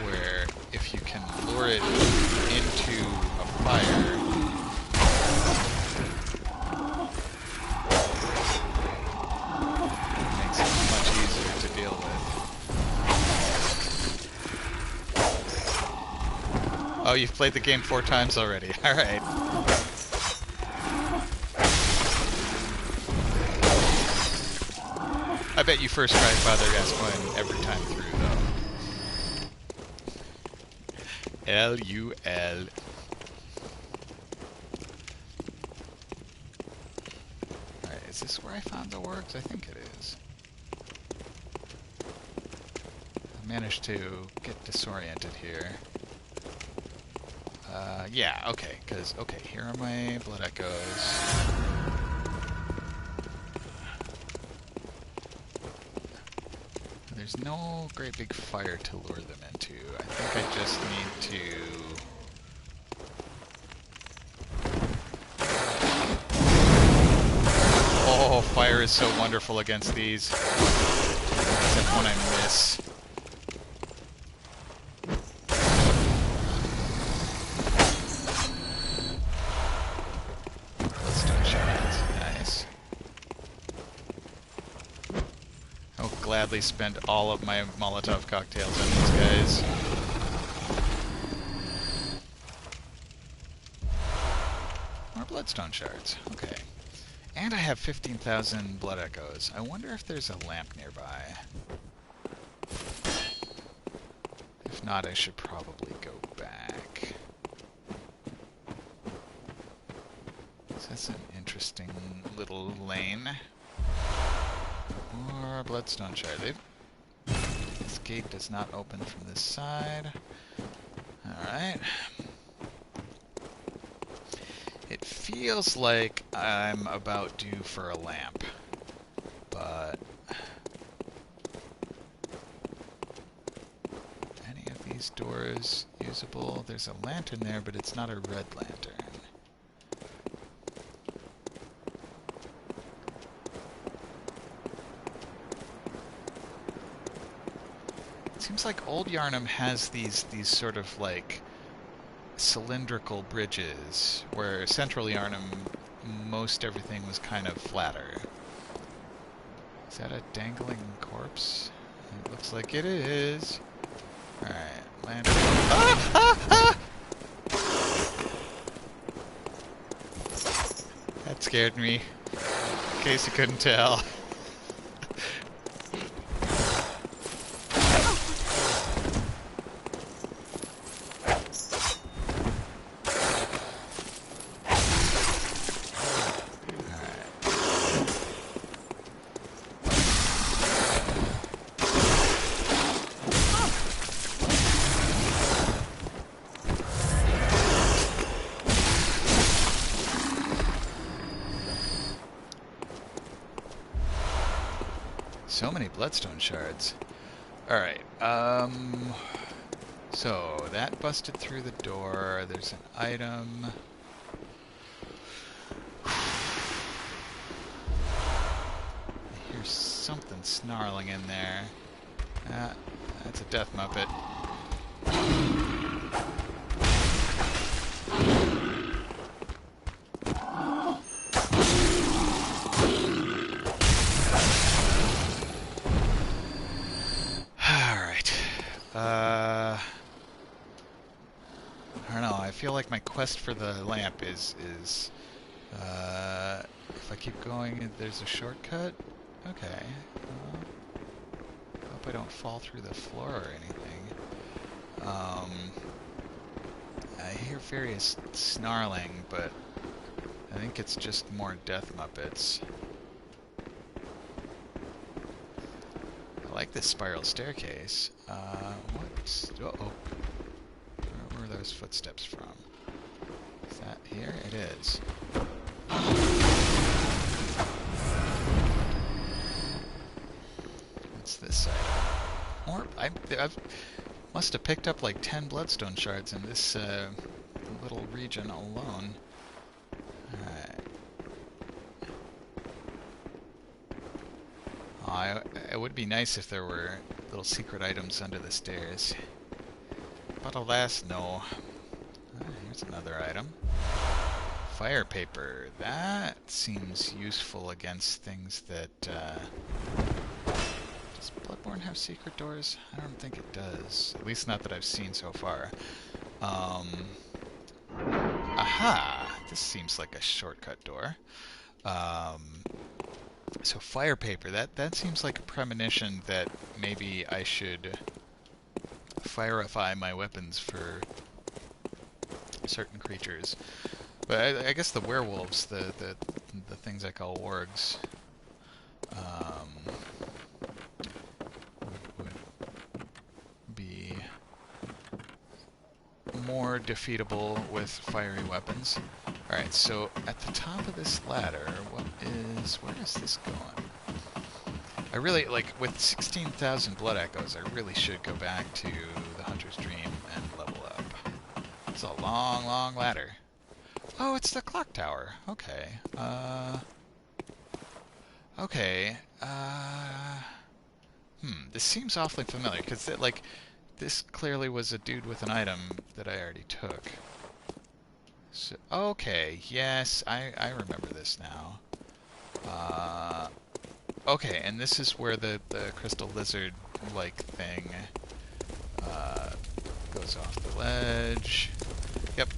S1: where if you can lure it into a fire, it makes it much easier to deal with. Oh, you've played the game 4 times already. Alright. I bet you first tried Father Gascoigne every time through, though. L-U-L. Alright, is this where I found the wargs? I think it is. I managed to get disoriented here. Yeah, okay, because, okay, here are my blood echoes. There's no great big fire to lure them into. I think I just need to... Oh, fire is so wonderful against these. Except when I miss. Let's do shots. Nice. I'll gladly spend all of my Molotov cocktails on these guys. More bloodstone shards. Okay. And I have 15,000 blood echoes. I wonder if there's a lamp nearby. If not, I should probably go back. So that's an interesting little lane. More bloodstone shard. This gate does not open from this side. Alright. It feels like I'm about due for a lamp, but any of these doors usable? There's a lantern there, but it's not a red lantern. It seems like Old Yarnum has these sort of like cylindrical bridges, where Central Yarnum, most everything was kind of flatter. Is that a dangling corpse? It looks like it is. Alright, land. Ah! Ah! Ah! That scared me, in case you couldn't tell. So many bloodstone shards. Alright, so that busted through the door. There's an item. I hear something snarling in there. That's a death muppet. I don't know, I feel like my quest for the lamp is if I keep going, there's a shortcut? Okay. Well, hope I don't fall through the floor or anything. I hear various snarling, but I think it's just more death muppets. I like this spiral staircase. What? Uh-oh. Where were those footsteps from? Is that here? It is. What's this side? More? I must have picked up like 10 bloodstone shards in this little region alone. Alright. Oh, it would be nice if there were little secret items under the stairs. But alas, no. Here's another item. Fire paper. That seems useful against things that... Does Bloodborne have secret doors? I don't think it does. At least not that I've seen so far. Aha! This seems like a shortcut door. So fire paper, that seems like a premonition that maybe I should firify my weapons for certain creatures. But I guess the werewolves, the things I call wargs, would be more defeatable with fiery weapons. Alright, so at the top of this ladder, where is this going? I really, like, with 16,000 blood echoes, I really should go back to the Hunter's Dream and level up. It's a long, long ladder. Oh, it's the clock tower. Okay. Okay. This seems awfully familiar, because, like, this clearly was a dude with an item that I already took. So, okay, yes, I remember this now. Okay, and this is where the crystal lizard-like thing goes off the ledge. Yep.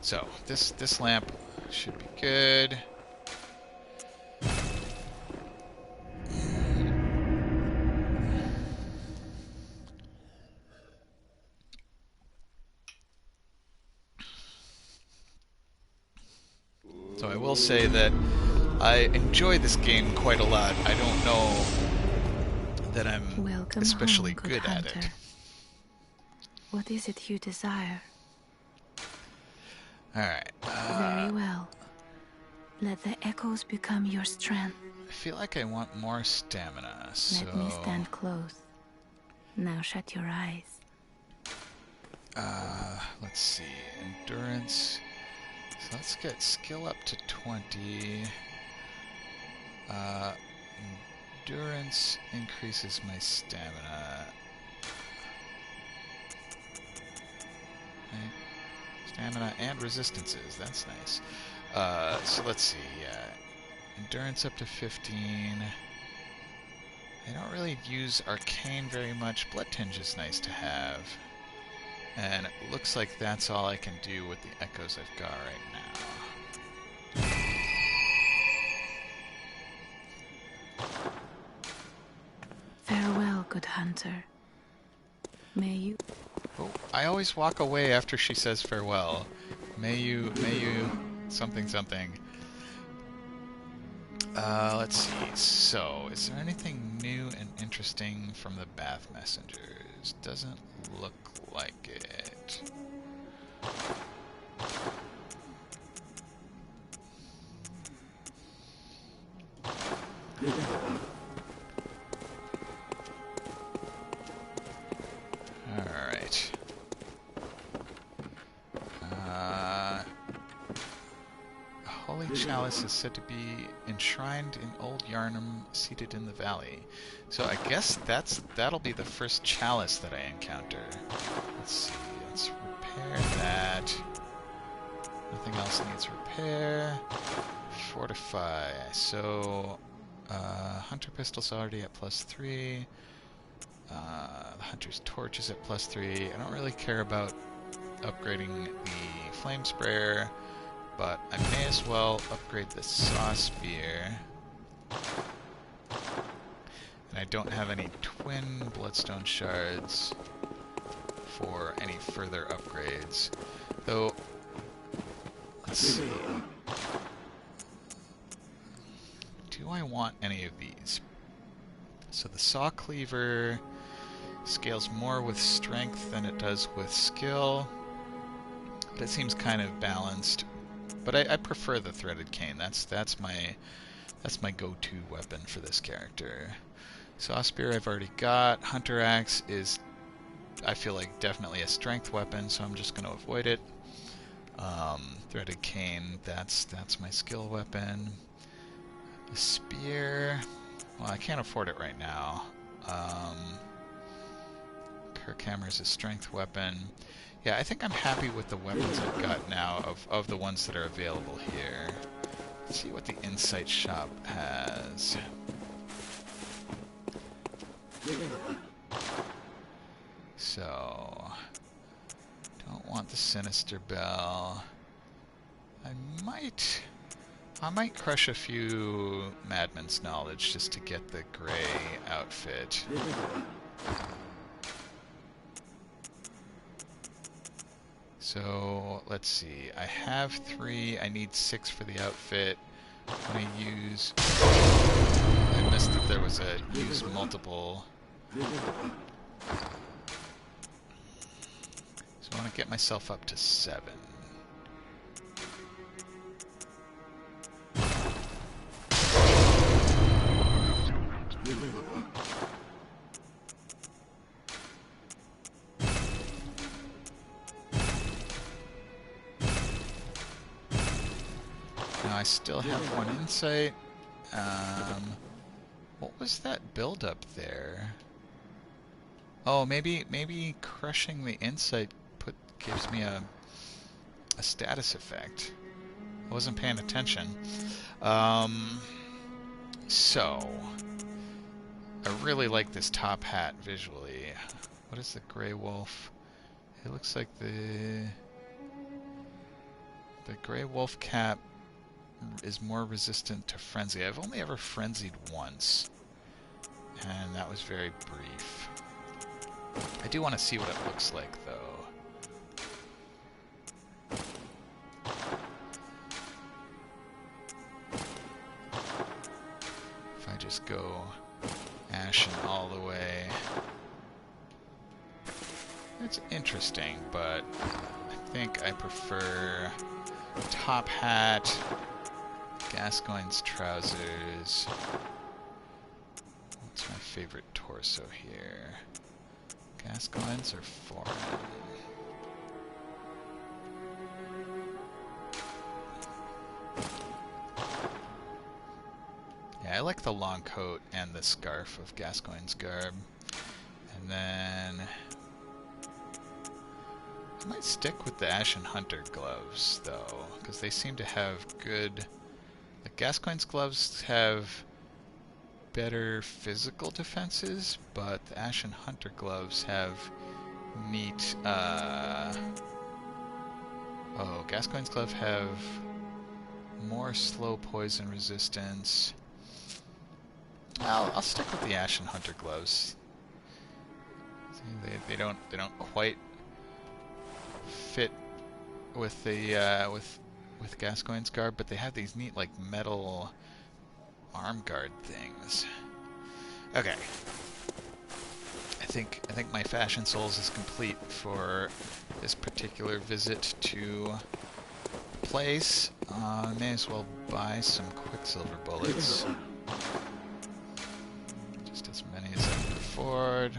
S1: So, this lamp should be good. So I will say that I enjoy this game quite a lot. I don't know that I'm
S2: Welcome
S1: especially
S2: home,
S1: good at
S2: hunter.
S1: it.
S2: What is it you desire?
S1: Alright.
S2: Very well. Let the echoes become your strength.
S1: I feel like I want more stamina, so...
S2: Let me stand close. Now shut your eyes.
S1: Let's see. Endurance. So let's get skill up to 20. Endurance increases my stamina. Okay. Stamina and resistances. That's nice. So let's see. Endurance up to 15. I don't really use Arcane very much. Blood Tinge is nice to have. And it looks like that's all I can do with the echoes I've got right now.
S2: Farewell, good hunter. May you...
S1: Oh, I always walk away after she says farewell. May you, something, something. Let's see. So, is there anything new and interesting from the Bath Messengers? Doesn't look like it. Alright. A holy chalice is said to be enshrined in Old Yarnum, seated in the valley. So I guess that'll be the first chalice that I encounter. Let's see, let's repair that. Nothing else needs repair. Fortify. So, Hunter Pistol's already at +3. The Hunter's Torch is at +3. I don't really care about upgrading the Flame Sprayer, but I may as well upgrade the Saw Spear. And I don't have any twin Bloodstone Shards for any further upgrades. Though, let's see. Do I want any of these? So the Saw Cleaver scales more with strength than it does with skill, but it seems kind of balanced. But I prefer the Threaded Cane. That's my go-to weapon for this character. Saw Spear I've already got. Hunter Axe is, I feel like, definitely a strength weapon, so I'm just going to avoid it. Threaded Cane, that's my skill weapon. The Spear, well, I can't afford it right now. Kirkhammer is a strength weapon. Yeah, I think I'm happy with the weapons I've got now of the ones that are available here. Let's see what the Insight Shop has. So, don't want the Sinister Bell. I might crush a few Madman's Knowledge just to get the gray outfit. So, let's see. I have 3. I need 6 for the outfit. I'm going to use... I missed that there was a use multiple. So I want to get myself up to 7. Now I still have 1 insight. What was that build up there? Oh, maybe crushing the insight gives me a status effect. I wasn't paying attention. So I really like this top hat visually. What is the Grey Wolf? It looks like the Grey Wolf cap is more resistant to frenzy. I've only ever frenzied once, and that was very brief. I do want to see what it looks like, though. If I just go Ashen all the way. It's interesting, but I think I prefer top hat, Gascoigne's trousers. What's my favorite torso here? Gascoigne's or foreign? Yeah, I like the long coat and the scarf of Gascoigne's garb. And then I might stick with the Ashen Hunter gloves, though, because they seem to have good... Like, Gascoigne's gloves have better physical defenses, but the Ashen Hunter gloves have neat... Oh, Gascoigne's gloves have more slow poison resistance. I'll stick with the Ashen Hunter gloves. See, they don't quite fit with the with Gascoigne's garb, but they have these neat like metal arm guard things. Okay. I think my Fashion Souls is complete for this particular visit to place. May as well buy some Quicksilver bullets. Just as many as I can afford.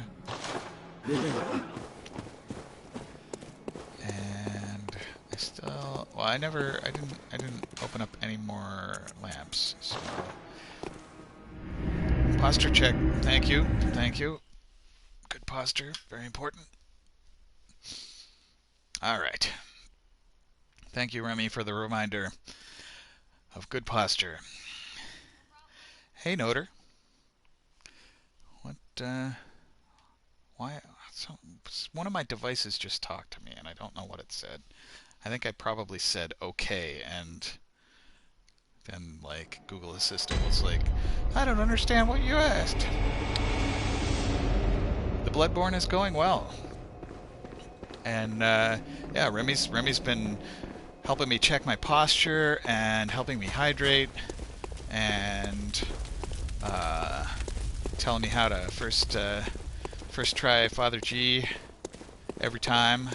S1: And I still, well, I didn't open up any more lamps, so posture check. Thank you. Good posture, very important. All right. Thank you, Remy, for the reminder of good posture. Hey, Noter. What? Why? So one of my devices just talked to me, and I don't know what it said. I think I probably said okay, and then like Google Assistant was like, I don't understand what you asked. The Bloodborne is going well, and yeah, Remy's been helping me check my posture and helping me hydrate, and telling me how to first try Father G every time.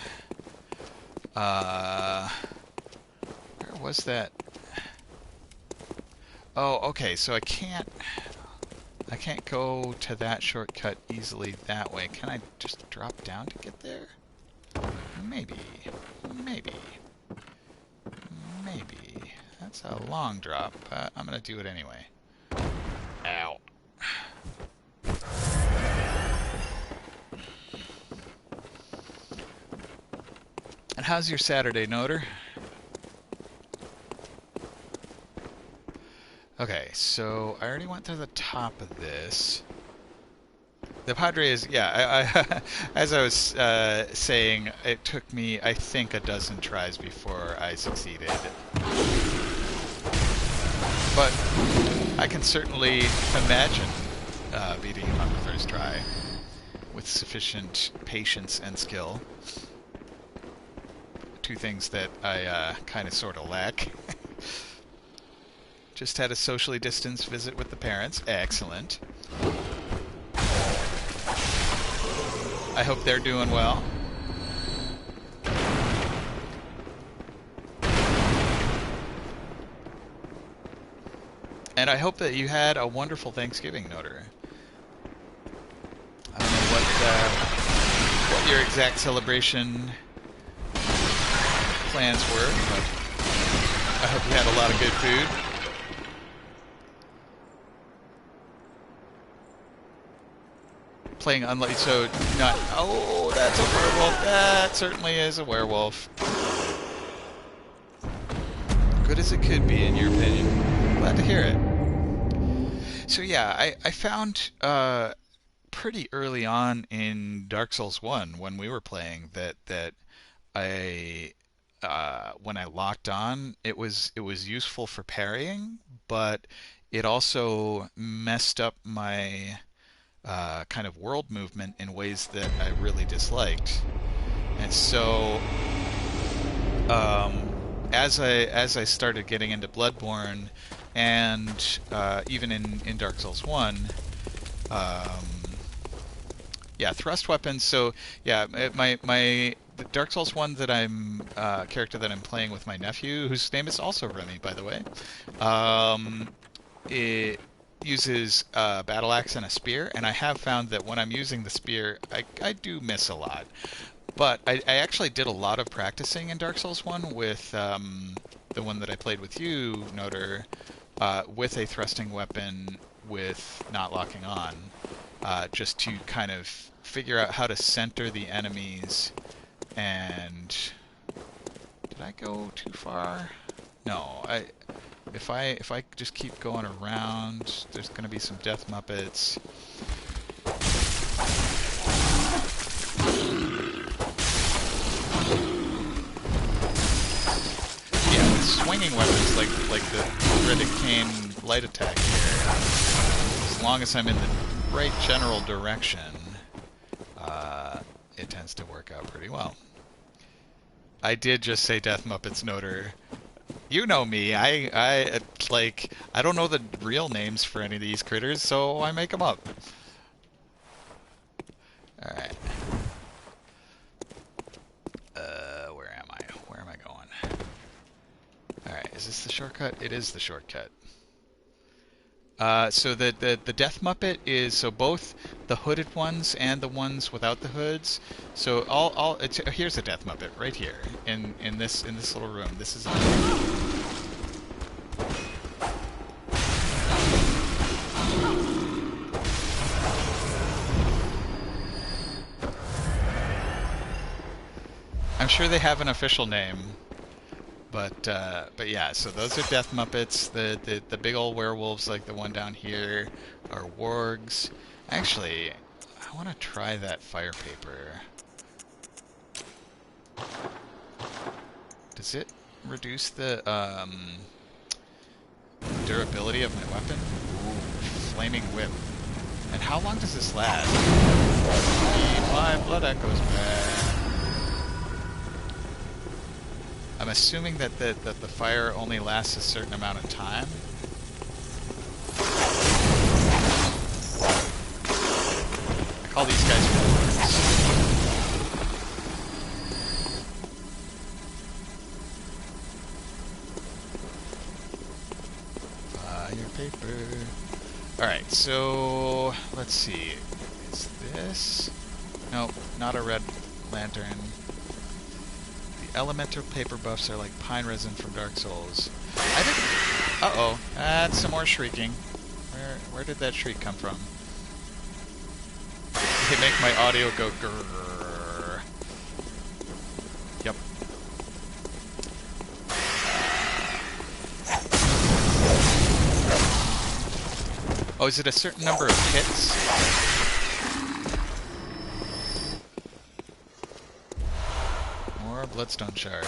S1: Where was that? Oh, okay. So I can't go to that shortcut easily that way. Can I just drop down to get there? Maybe. That's a long drop, but I'm gonna do it anyway. Ow. And how's your Saturday, Noter? Okay, so I already went to the top of this. The Padre is, yeah, I as I was saying, it took me, I think, a dozen tries before I succeeded. But I can certainly imagine beating him on the first try with sufficient patience and skill. Two things that I kind of sort of lack. Just had a socially distanced visit with the parents. Excellent. I hope they're doing well. And I hope that you had a wonderful Thanksgiving, Noter. I don't know what your exact celebration plans were, but I hope you had a lot of good food. Playing unlucky, so not. Oh, that's a werewolf. That certainly is a werewolf. Good as it could be, in your opinion. Glad to hear it. So yeah, I found pretty early on in Dark Souls 1 when we were playing that I when I locked on, it was useful for parrying, but it also messed up my kind of world movement in ways that I really disliked. And so, as I started getting into Bloodborne, and even in Dark Souls 1, yeah, thrust weapons. So yeah, the Dark Souls 1 that I'm character that I'm playing with my nephew, whose name is also Remy, by the way. It uses a battle axe and a spear, and I have found that when I'm using the spear, I do miss a lot. But I actually did a lot of practicing in Dark Souls 1 with the one that I played with you, Noter, with a thrusting weapon with not locking on, just to kind of figure out how to center the enemies. And did I go too far? No, if I just keep going around, there's going to be some death muppets. Yeah, with swinging weapons like the Riddick Cane light attack here, as long as I'm in the right general direction, it tends to work out pretty well. I did just say death muppets, Noter. You know me. I don't know the real names for any of these critters, so I make them up. All right. Where am I? Where am I going? All right. Is this the shortcut? It is the shortcut. So the death muppet is so both the hooded ones and the ones without the hoods. So here's a death muppet right here in this little room. This is. I'm sure they have an official name, but yeah. So those are death muppets. The big old werewolves like the one down here are wargs. Actually, I want to try that fire paper. Does it reduce the durability of my weapon? Ooh, flaming whip. And how long does this last? Need my blood echoes back. I'm assuming that the fire only lasts a certain amount of time. I call these guys wards. Fire paper. Alright, so let's see. Is this? Nope, not a red lantern. The elemental paper buffs are like pine resin from Dark Souls. I didn't. Uh-oh, that's some more shrieking. Where did that shriek come from? Did it make my audio go grrrr? Yep. Oh, is it a certain number of hits? More bloodstone shards.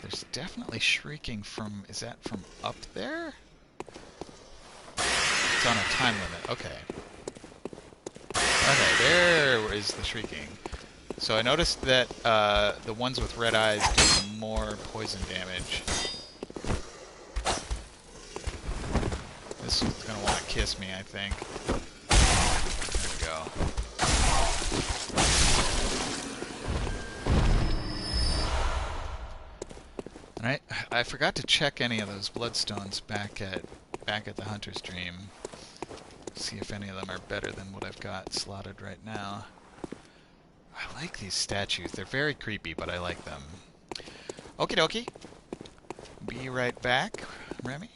S1: There's definitely shrieking from... Is that from up there? It's on a time limit. Okay. Okay, there is the shrieking. So I noticed that the ones with red eyes do more poison damage. This is gonna want to kiss me, I think. There we go. Alright, I forgot to check any of those bloodstones back at the Hunter's Dream. See if any of them are better than what I've got slotted right now. I like these statues. They're very creepy, but I like them. Okie dokie. Be right back, Remy.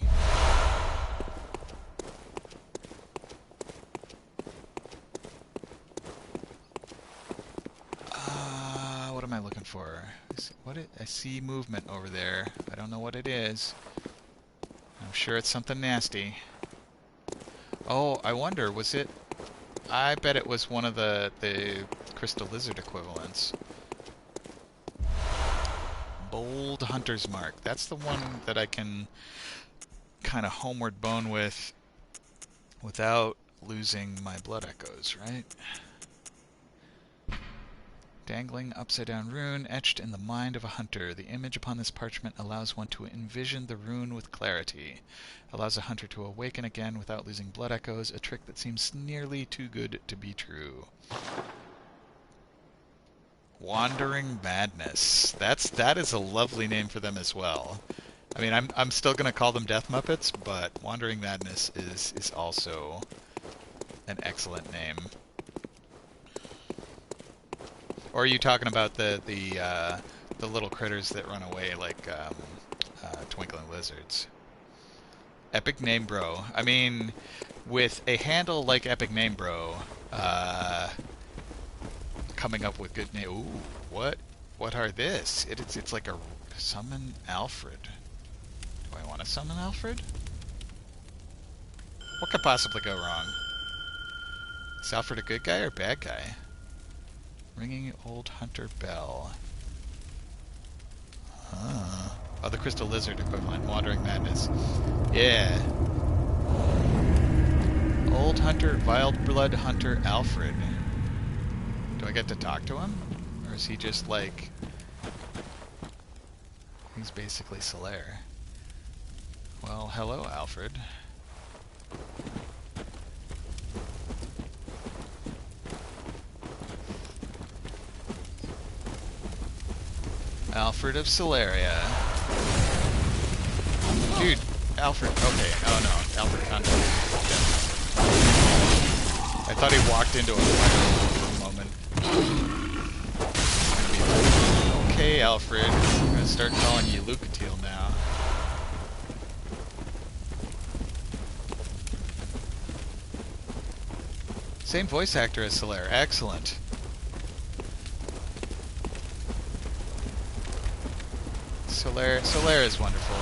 S1: What am I looking for? I see movement over there. I don't know what it is. I'm sure it's something nasty. Oh, I wonder, was it... I bet it was one of the crystal lizard equivalents. Bold Hunter's Mark. That's the one that I can kind of homeward bone with without losing my blood echoes, right? Dangling upside-down rune etched in the mind of a hunter. The image upon this parchment allows one to envision the rune with clarity. Allows a hunter to awaken again without losing blood echoes, a trick that seems nearly too good to be true. Wandering Madness. That is a lovely name for them as well. I mean, I'm still gonna call them Death Muppets, but Wandering Madness is also an excellent name. Or are you talking about the little critters that run away like twinkling lizards? Epic Name Bro. I mean, with a handle like Epic Name Bro, coming up with good name. Ooh, what are this? It's like a summon Alfred. Do I want to summon Alfred? What could possibly go wrong? Is Alfred a good guy or a bad guy? Ringing Old Hunter Bell. Huh. Oh, the Crystal Lizard equivalent. Wandering Madness. Yeah. Old Hunter, Wild Blood Hunter Alfred. Do I get to talk to him? Or is he just like... He's basically Solaire. Well, hello, Alfred. Alfred of Solaria. Dude, Alfred. Okay, oh no, Alfred Conte. I thought he walked into a fire for a moment. Okay, Alfred. I'm gonna start calling you Lucatiel now. Same voice actor as Solaire. Excellent. Solaire is wonderful.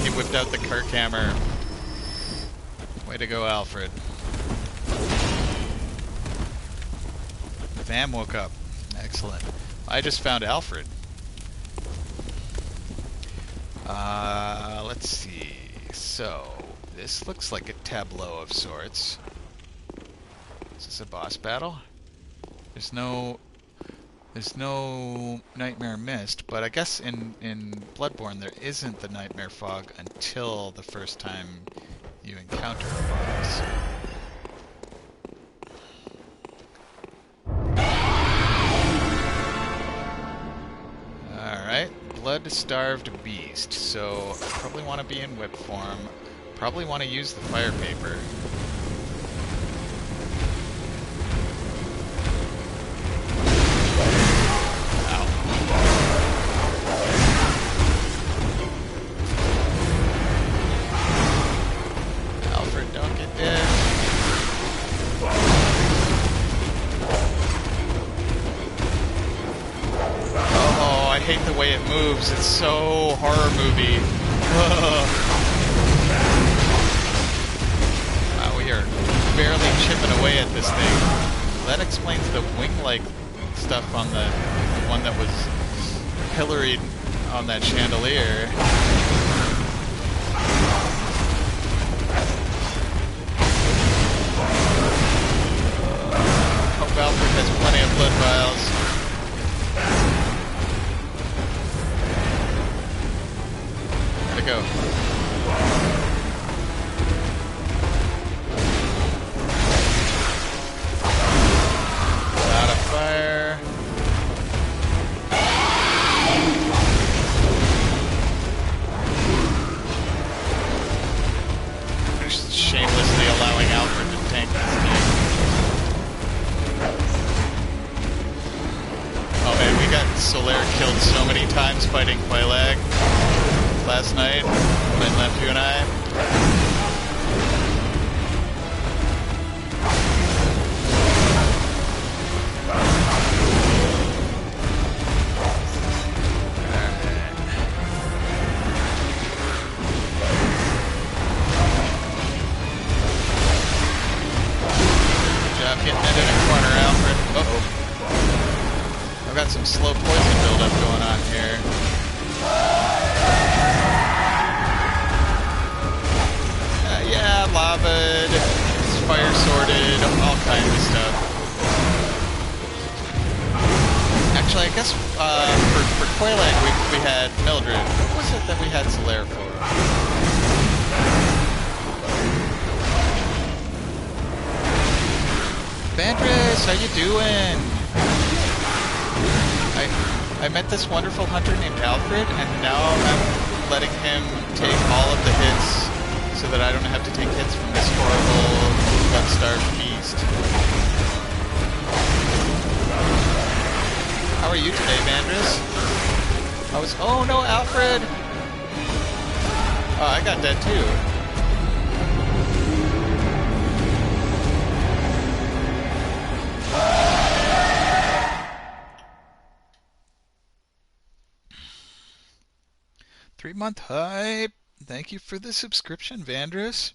S1: he whipped out the Kirk hammer. Way to go, Alfred. Vam woke up. Excellent. I just found Alfred. Let's see. So, this looks like a tableau of sorts. Is this a boss battle? There's no Nightmare Mist, but I guess in Bloodborne there isn't the Nightmare Fog until the first time you encounter a boss. Alright, blood-starved beast. So I probably want to be in whip form. Probably want to use the fire paper. Moves. It's so horror movie. Wow, we are barely chipping away at this thing. That explains the wing-like stuff on the one that was pilloried on that chandelier. Hope Alfred has plenty of blood vials. Go. Out of fire. Just shamelessly allowing Alfred to tank this game. Oh man, we got Solaire killed so many times fighting Quailag last night, my nephew and I. Good job getting it in a corner, Alfred. Uh-oh. I've got some slow poison buildup going on here. Yeah, lavaed, fire sorted, all kinds of stuff. Actually, I guess for Quailag we had Mildred. What was it that we had Solaire for? Vandris, how you doing? I met this wonderful hunter named Alfred, and now I'm letting him take all of the hits so that I don't have to take hits from this horrible blood-starved beast. How are you today, Vandris? Oh no, Alfred! Oh, I got dead too. 3-month hype. Thank you for the subscription, Vandris.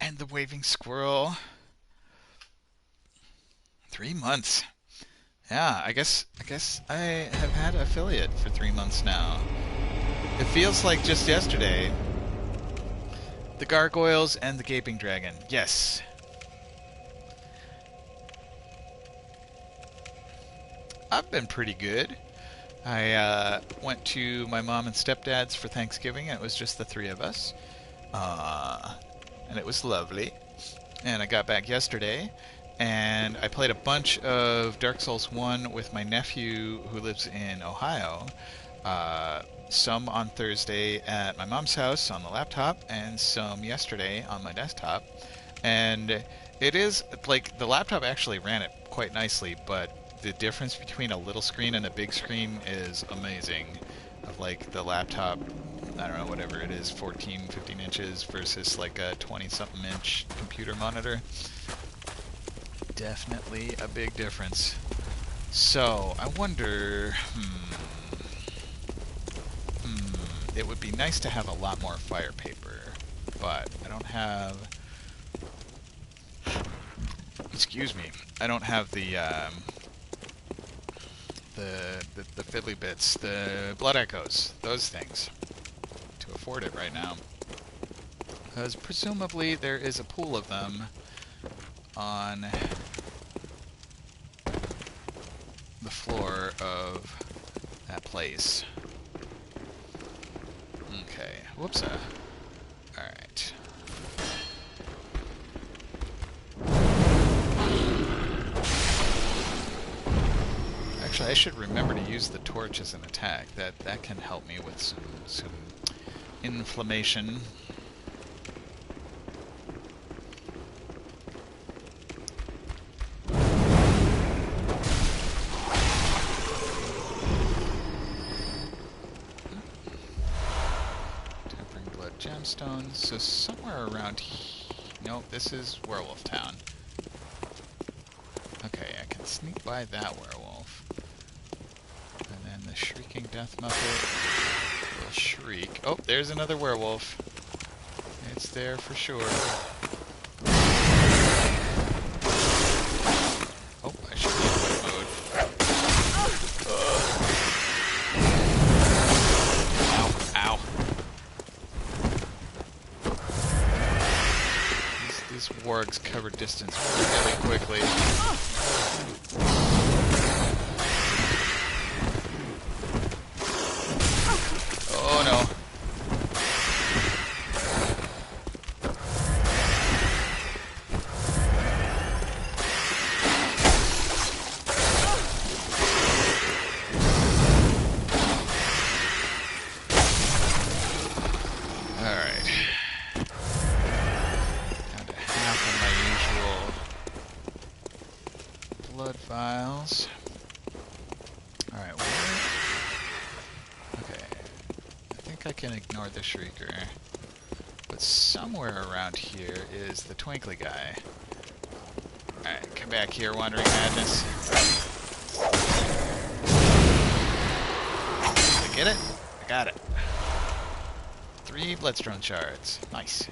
S1: And the waving squirrel. 3 months. Yeah, I guess I have had affiliate for 3 months now. It feels like just yesterday. The gargoyles and the gaping dragon. Yes. I've been pretty good. I went to my mom and stepdad's for Thanksgiving, and it was just the 3 of us. And it was lovely. And I got back yesterday, and I played a bunch of Dark Souls 1 with my nephew who lives in Ohio. Some on Thursday at my mom's house on the laptop, and some yesterday on my desktop. And it is, like, the laptop actually ran it quite nicely, but the difference between a little screen and a big screen is amazing. Of like the laptop, I don't know, whatever it is, 14, 15 inches versus like a 20-something inch computer monitor. Definitely a big difference. So, I wonder... It would be nice to have a lot more fire paper, but I don't have... Excuse me. I don't have the fiddly bits, the blood echoes, those things, to afford it right now. Because presumably there is a pool of them on the floor of that place. Okay, whoopsa. Alright. Actually, I should remember to use the torch as an attack. That can help me with some inflammation. Tempering blood gemstones. So somewhere around here. Nope, this is Werewolf Town. Okay, I can sneak by that werewolf. And then the Shrieking Death Muppet will shriek. Oh, there's another werewolf. It's there for sure. Oh, I should be in quick mode. Ow, ow. These wargs cover distance really quickly. Oh no. Alright. Down to half of my usual blood vials. Alright, where? Okay. I think I can ignore the Shrieker. But somewhere around here is the Twinkly guy. Alright, come back here, Wandering Madness. Did I get it? I got it. 3 Bloodstone shards. Nice.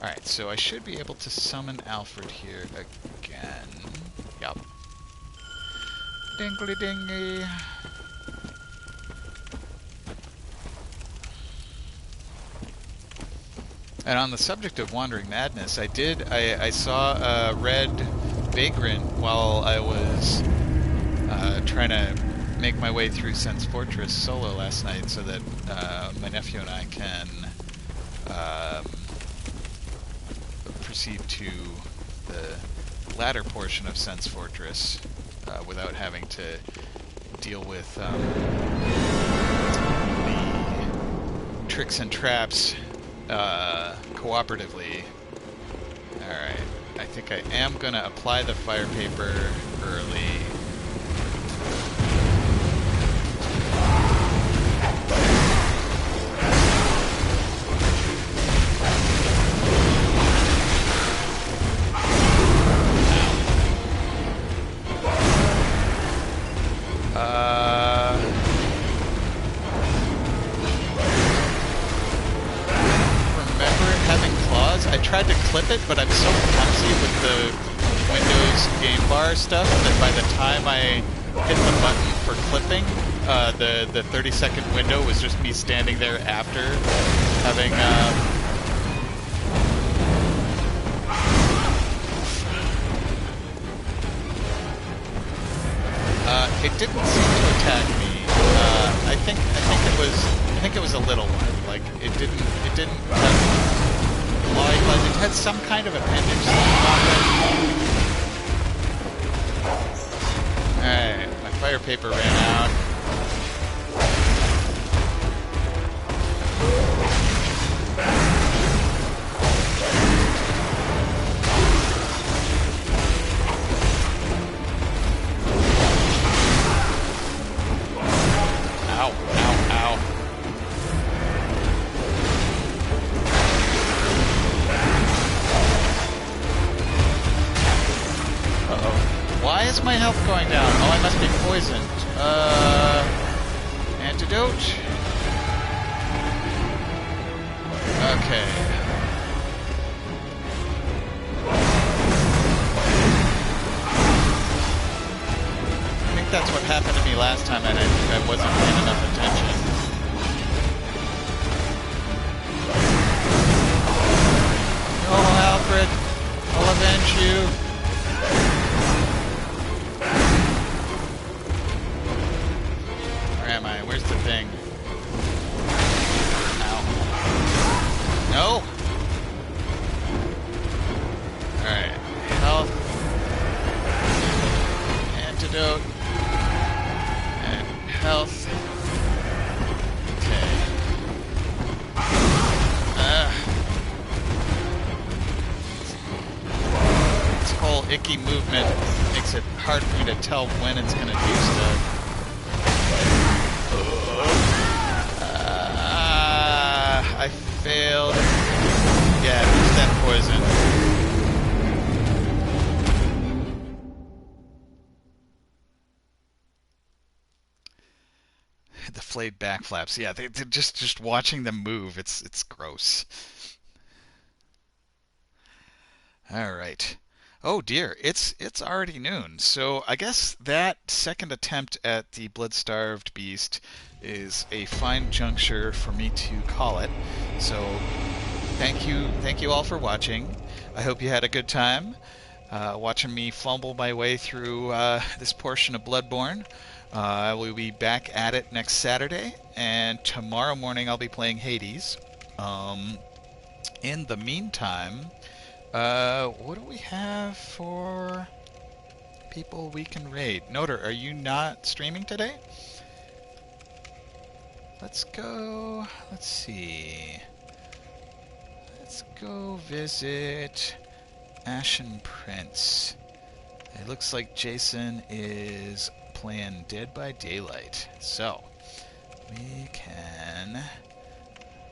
S1: Alright, so I should be able to summon Alfred here again. Yup. Dingly dingy. And on the subject of Wandering Madness, I saw a red vagrant while I was trying to make my way through Sense Fortress solo last night so that my nephew and I can proceed to the latter portion of Sense Fortress without having to deal with the tricks and traps cooperatively. Alright, I think I am going to apply the fire paper early. I tried to clip it, but I'm so clumsy with the Windows game bar stuff that by the time I hit the button for clipping, the 30-second window was just me standing there after having it didn't seem to attack me. I think it was a little one. Like it didn't have it had some kind of appendage. Alright, my fire paper ran out. Ow, ow, ow. Why is my health going down? Oh, I must be poisoned. Antidote? Okay. I think that's what happened to me last time, and I wasn't paying enough attention. No, Alfred! I'll avenge you! Where am I? Where's the thing? Ow. No! Alright. Health. Antidote. And health. Okay. This whole icky movement makes it hard for me to tell when it's going to do stuff. I failed. Yeah, that poison. The flayed back flaps. Yeah, they're just watching them move. It's gross. All right. Oh dear, it's already noon. So I guess that second attempt at the blood-starved beast is a fine juncture for me to call it. So thank you all for watching. I hope you had a good time watching me fumble my way through this portion of Bloodborne. I will be back at it next Saturday, and tomorrow morning I'll be playing Hades. In the meantime, what do we have for people we can raid? Noter, are you not streaming today? Let's go, let's see. Let's go visit Ashen Prince. It looks like Jason is playing Dead by Daylight. So, we can...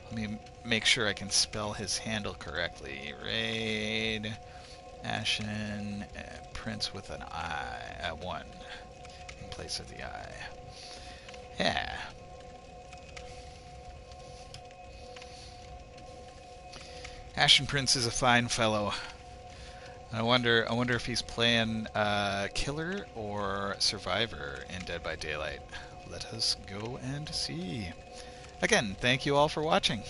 S1: Let me make sure I can spell his handle correctly. Raid Ashen Prince with an I, 1 in place of the I. Yeah. Ashen Prince is a fine fellow. I wonder if he's playing Killer or Survivor in Dead by Daylight. Let us go and see. Again, thank you all for watching.